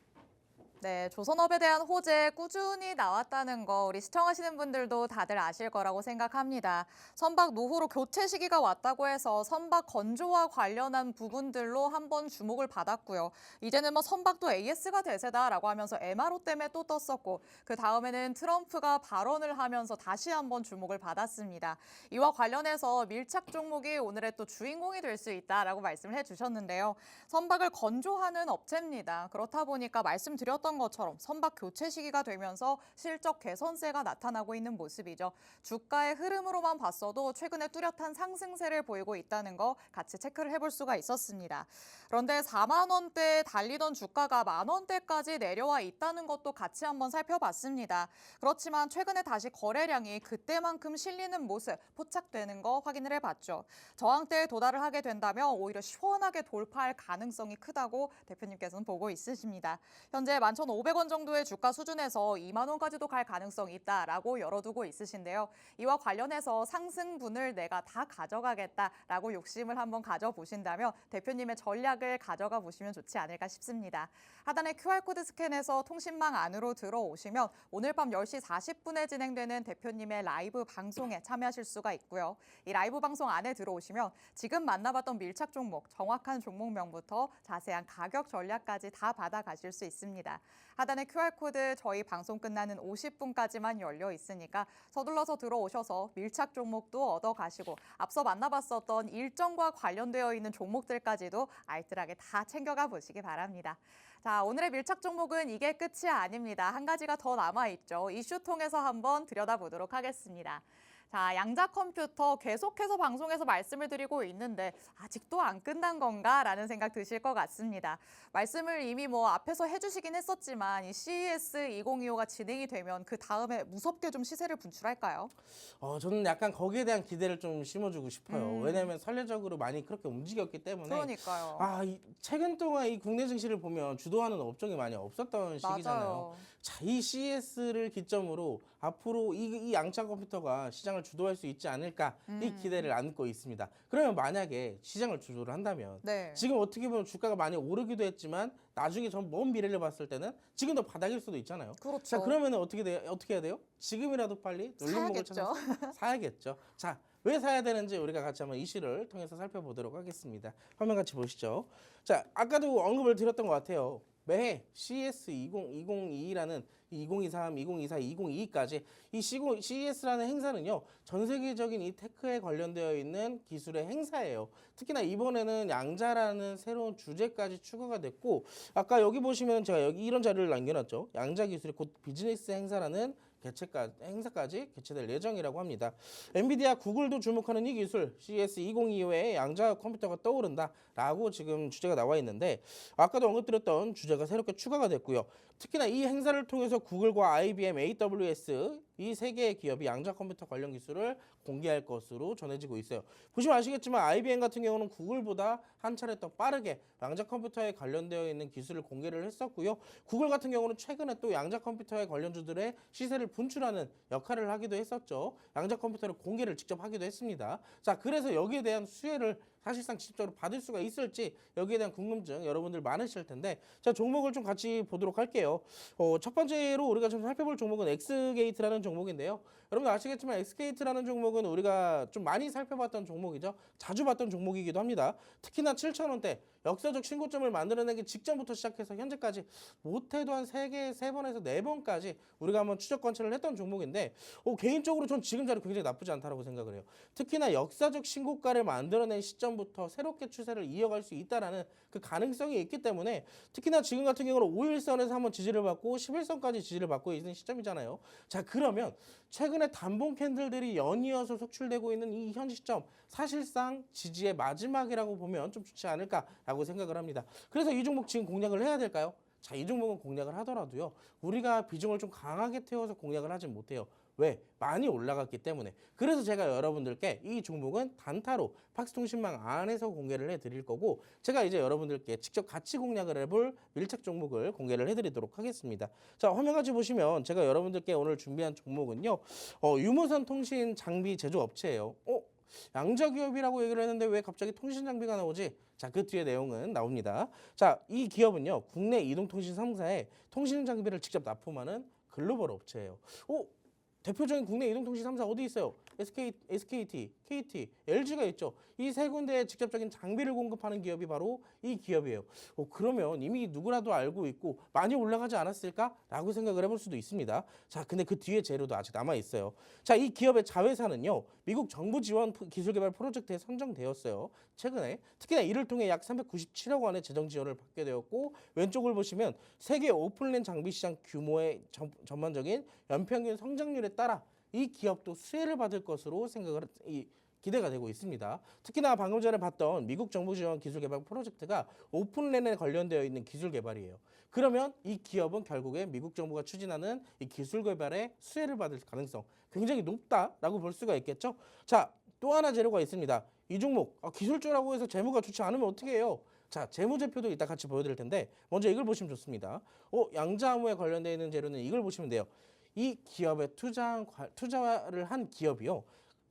네, 조선업에 대한 호재 꾸준히 나왔다는 거 우리 시청하시는 분들도 다들 아실 거라고 생각합니다. 선박 노후로 교체 시기가 왔다고 해서 선박 건조와 관련한 부분들로 한번 주목을 받았고요. 이제는 뭐 선박도 AS가 대세다라고 하면서 MRO 때문에 또 떴었고 그 다음에는 트럼프가 발언을 하면서 다시 한번 주목을 받았습니다. 이와 관련해서 밀착 종목이 오늘의 또 주인공이 될 수 있다라고 말씀을 해주셨는데요. 선박을 건조하는 업체입니다. 그렇다 보니까 말씀드렸던 것처럼 선박 교체 시기가 되면서 실적 개선세가 나타나고 있는 모습이죠. 주가의 흐름으로만 봤어도 최근에 뚜렷한 상승세를 보이고 있다는 거 같이 체크를 해볼 수가 있었습니다. 그런데 4만 원대에 달리던 주가가 만 원대까지 내려와 있다는 것도 같이 한번 살펴봤습니다. 그렇지만 최근에 다시 거래량이 그때만큼 실리는 모습 포착되는 거 확인을 해봤죠. 저항대에 도달을 하게 된다면 오히려 시원하게 돌파할 가능성이 크다고 대표님께서는 보고 있으십니다. 현재 11,500원 정도의 주가 수준에서 2만 원까지도 갈 가능성이 있다라고 열어두고 있으신데요. 이와 관련해서 상승분을 내가 다 가져가겠다라고 욕심을 한번 가져보신다면 대표님의 전략을 가져가 보시면 좋지 않을까 싶습니다. 하단의 QR코드 스캔해서 통신망 안으로 들어오시면 오늘 밤 10시 40분에 진행되는 대표님의 라이브 방송에 참여하실 수가 있고요. 이 라이브 방송 안에 들어오시면 지금 만나봤던 밀착 종목, 정확한 종목명부터 자세한 가격 전략까지 다 받아가실 수 있습니다. 하단의 QR코드 저희 방송 끝나는 50분까지만 열려 있으니까 서둘러서 들어오셔서 밀착 종목도 얻어가시고 앞서 만나봤었던 일정과 관련되어 있는 종목들까지도 알뜰하게 다 챙겨가 보시기 바랍니다. 자, 오늘의 밀착 종목은 이게 끝이 아닙니다. 한 가지가 더 남아있죠. 이슈 통해서 한번 들여다보도록 하겠습니다. 자, 양자 컴퓨터 계속해서 방송에서 말씀을 드리고 있는데 아직도 안 끝난 건가? 라는 생각 드실 것 같습니다. 말씀을 이미 뭐 앞에서 해주시긴 했었지만 이 CES 2025가 진행이 되면 그 다음에 무섭게 좀 시세를 분출할까요? 저는 약간 거기에 대한 기대를 좀 심어주고 싶어요. 왜냐하면 선례적으로 많이 그렇게 움직였기 때문에. 그러니까요. 최근 동안 이 국내 증시를 보면 주도하는 업종이 많이 없었던 시기잖아요. 맞아요. 자, 이 CES를 기점으로 앞으로 이 양자 컴퓨터가 시장을 주도할 수 있지 않을까 이 기대를 안고 있습니다. 그러면 만약에 시장을 주도를 한다면 네. 지금 어떻게 보면 주가가 많이 오르기도 했지만 나중에 전 먼 미래를 봤을 때는 지금도 바닥일 수도 있잖아요. 그렇죠. 자, 그러면 어떻게 해야 돼요? 지금이라도 빨리 눌림목을 사야겠죠. 찾아서 사야겠죠. 자, 왜 사야 되는지 우리가 같이 한번 이슈를 통해서 살펴보도록 하겠습니다. 화면 같이 보시죠. 자, 아까도 언급을 드렸던 것 같아요. 매해 CS 2022라는 2023, 2024, 2022까지 이 CES라는 행사는요, 전 세계적인 이 테크에 관련되어 있는 기술의 행사예요. 특히나 이번에는 양자라는 새로운 주제까지 추가가 됐고, 아까 여기 보시면 제가 여기 이런 자료를 남겨놨죠. 양자 기술의 곧 비즈니스 행사라는 행사까지 개최될 예정이라고 합니다. 엔비디아, 구글도 주목하는 이 기술 CES 2025에 양자 컴퓨터가 떠오른다라고 지금 주제가 나와 있는데, 아까도 언급드렸던 주제가 새롭게 추가가 됐고요. 특히나 이 행사를 통해서 구글과 IBM, AWS 이 세 개의 기업이 양자 컴퓨터 관련 기술을 공개할 것으로 전해지고 있어요. 보시면 아시겠지만 IBM 같은 경우는 구글보다 한 차례 더 빠르게 양자 컴퓨터에 관련되어 있는 기술을 공개를 했었고요. 구글 같은 경우는 최근에 또 양자 컴퓨터의 관련주들의 시세를 분출하는 역할을 하기도 했었죠. 양자 컴퓨터를 공개를 직접 하기도 했습니다. 자, 그래서 여기에 대한 수혜를 사실상 직접적으로 받을 수가 있을지 여기에 대한 궁금증 여러분들 많으실 텐데, 자, 종목을 좀 같이 보도록 할게요. 첫 번째로 우리가 좀 살펴볼 종목은 엑스게이트라는 종목인데요. 여러분 아시겠지만 엑스게이트라는 종목은 우리가 좀 많이 살펴봤던 종목이죠. 자주 봤던 종목이기도 합니다. 특히나 7,000원대 역사적 신고점을 만들어내기 직전부터 시작해서 현재까지 못해도 한 3번에서 4번까지 우리가 한번 추적 관찰을 했던 종목인데, 개인적으로 전 지금 자리 굉장히 나쁘지 않다고 생각을 해요. 특히나 역사적 신고가를 만들어낸 시점부터 새롭게 추세를 이어갈 수 있다라는 그 가능성이 있기 때문에, 특히나 지금 같은 경우는 5일선에서 한번 지지를 받고 11선까지 지지를 받고 있는 시점이잖아요. 자, 그러면 최근에 단봉 캔들들이 연이어서 속출되고 있는 이 현 시점, 사실상 지지의 마지막이라고 보면 좀 좋지 않을까라고 생각을 합니다. 그래서 이 종목 지금 공략을 해야 될까요? 자, 이 종목은 공략을 하더라도요, 우리가 비중을 좀 강하게 태워서 공략을 하지 못해요. 왜? 많이 올라갔기 때문에. 그래서 제가 여러분들께 이 종목은 단타로 팍스통신망 안에서 공개를 해드릴 거고, 제가 이제 여러분들께 직접 같이 공략을 해볼 밀착 종목을 공개를 해드리도록 하겠습니다. 자, 화면 같이 보시면 제가 여러분들께 오늘 준비한 종목은요, 유무선 통신 장비 제조업체예요. 양자기업이라고 얘기를 했는데 왜 갑자기 통신장비가 나오지? 자, 그 뒤에 내용은 나옵니다. 자, 이 기업은요, 국내 이동통신 3사에 통신장비를 직접 납품하는 글로벌 업체예요. 대표적인 국내 이동통신 3사 어디 있어요? SKT, KT, LG가 있죠. 이 세 군데에 직접적인 장비를 공급하는 기업이 바로 이 기업이에요. 그러면 이미 누구라도 알고 있고 많이 올라가지 않았을까라고 생각을 해볼 수도 있습니다. 자, 근데 그 뒤에 재료도 아직 남아 있어요. 자, 이 기업의 자회사는요, 미국 정부 지원 기술개발 프로젝트에 선정되었어요. 최근에 특히나 이를 통해 약 397억 원의 재정 지원을 받게 되었고, 왼쪽을 보시면 세계 오픈랜 장비 시장 규모의 전반적인 연평균 성장률에 따라 이 기업도 수혜를 받을 것으로 기대가 되고 있습니다. 특히나 방금 전에 봤던 미국 정부 지원 기술 개발 프로젝트가 오픈랜에 관련되어 있는 기술 개발이에요. 그러면 이 기업은 결국에 미국 정부가 추진하는 이 기술 개발에 수혜를 받을 가능성 굉장히 높다라고 볼 수가 있겠죠. 자, 또 하나 재료가 있습니다. 이 종목 기술주라고 해서 재무가 좋지 않으면 어떻게 해요? 자, 재무제표도 이따 같이 보여드릴 텐데, 먼저 이걸 보시면 좋습니다. 양자암호에 관련되어 있는 재료는 이걸 보시면 돼요. 이 기업에 투자를 한 기업이요,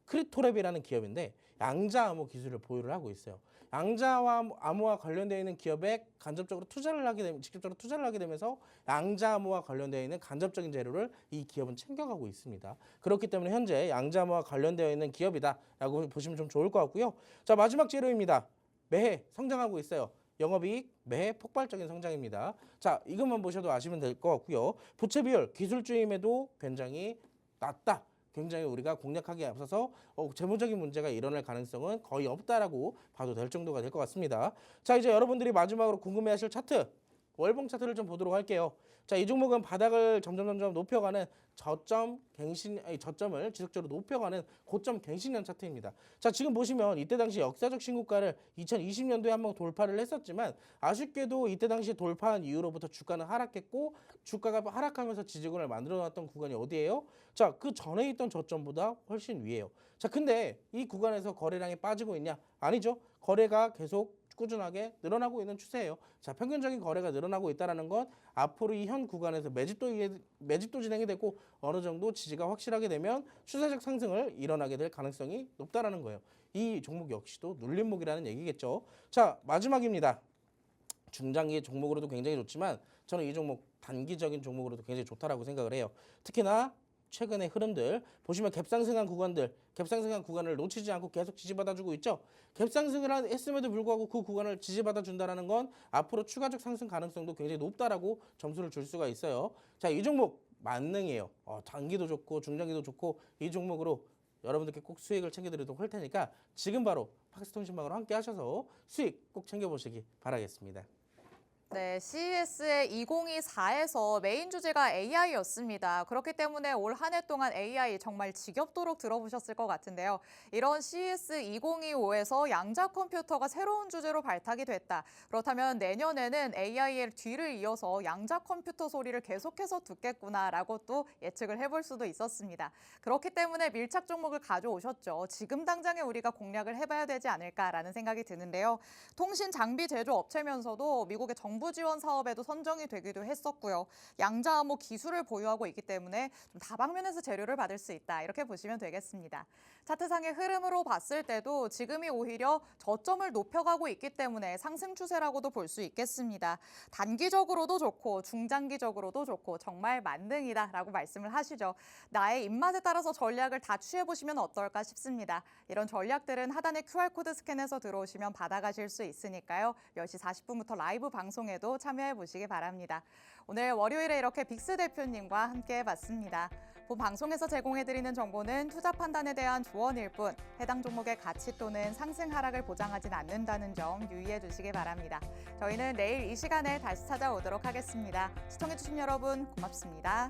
크리토랩이라는 기업인데 양자암호 기술을 보유를 하고 있어요. 양자암호와 관련되어 있는 기업에 직접적으로 투자를 하게 되면서 양자암호와 관련되어 있는 간접적인 재료를 이 기업은 챙겨가고 있습니다. 그렇기 때문에 현재 양자암호와 관련되어 있는 기업이다라고 보시면 좀 좋을 것 같고요. 자, 마지막 재료입니다. 매해 성장하고 있어요. 영업이익 매해 폭발적인 성장입니다. 자, 이것만 보셔도 아시면 될 것 같고요. 부채 비율 기술주임에도 굉장히 낮다. 굉장히 우리가 공략하기에 앞서서 재무적인 문제가 일어날 가능성은 거의 없다라고 봐도 될 정도가 될 것 같습니다. 자, 이제 여러분들이 마지막으로 궁금해하실 차트, 월봉 차트를 좀 보도록 할게요. 자, 이 종목은 바닥을 점점 높여가는 저점을 지속적으로 높여가는 고점 갱신형 차트입니다. 자, 지금 보시면 이때 당시 역사적 신고가를 2020년도에 한번 돌파를 했었지만, 아쉽게도 이때 당시 돌파한 이후로부터 주가는 하락했고, 주가가 하락하면서 지지권을 만들어 놨던 구간이 어디예요? 자, 그 전에 있던 저점보다 훨씬 위에요. 자, 근데 이 구간에서 거래량이 빠지고 있냐? 아니죠. 거래가 계속 꾸준하게 늘어나고 있는 추세예요. 자, 평균적인 거래가 늘어나고 있다는 건 앞으로 이 현 구간에서 매집도 진행이 되고 어느 정도 지지가 확실하게 되면 추세적 상승을 일어나게 될 가능성이 높다라는 거예요. 이 종목 역시도 눌림목이라는 얘기겠죠. 자, 마지막입니다. 중장기 종목으로도 굉장히 좋지만 저는 이 종목 단기적인 종목으로도 굉장히 좋다라고 생각을 해요. 특히나 최근의 흐름들 보시면 갭상승한 구간을 놓치지 않고 계속 지지받아주고 있죠. 갭상승을 했음에도 불구하고 그 구간을 지지받아준다는 건 앞으로 추가적 상승 가능성도 굉장히 높다라고 점수를 줄 수가 있어요. 자, 이 종목 만능이에요. 단기도 좋고 중장기도 좋고 이 종목으로 여러분들께 꼭 수익을 챙겨드리도록 할 테니까 지금 바로 팍스통신망으로 함께 하셔서 수익 꼭 챙겨보시기 바라겠습니다. 네, CES의 2024에서 메인 주제가 AI였습니다. 그렇기 때문에 올 한 해 동안 AI 정말 지겹도록 들어보셨을 것 같은데요. 이런 CES 2025에서 양자 컴퓨터가 새로운 주제로 발탁이 됐다. 그렇다면 내년에는 AI의 뒤를 이어서 양자 컴퓨터 소리를 계속해서 듣겠구나라고 또 예측을 해볼 수도 있었습니다. 그렇기 때문에 밀착 종목을 가져오셨죠. 지금 당장에 우리가 공략을 해봐야 되지 않을까라는 생각이 드는데요. 통신 장비 제조 업체면서도 미국의 정부 지원 사업에도 선정이 되기도 했었고요. 양자암호 기술을 보유하고 있기 때문에 좀 다방면에서 재료를 받을 수 있다. 이렇게 보시면 되겠습니다. 차트상의 흐름으로 봤을 때도 지금이 오히려 저점을 높여가고 있기 때문에 상승 추세라고도 볼 수 있겠습니다. 단기적으로도 좋고 중장기적으로도 좋고 정말 만능이다라고 말씀을 하시죠. 나의 입맛에 따라서 전략을 다 취해보시면 어떨까 싶습니다. 이런 전략들은 하단의 QR코드 스캔해서 들어오시면 받아가실 수 있으니까요. 10시 40분부터 라이브 방송에도 참여해 보시기 바랍니다. 오늘 월요일에 이렇게 빅스 대표님과 함께 해봤습니다. 본 방송에서 제공해드리는 정보는 투자 판단에 대한 조언일 뿐 해당 종목의 가치 또는 상승 하락을 보장하진 않는다는 점 유의해 주시기 바랍니다. 저희는 내일 이 시간에 다시 찾아오도록 하겠습니다. 시청해주신 여러분 고맙습니다.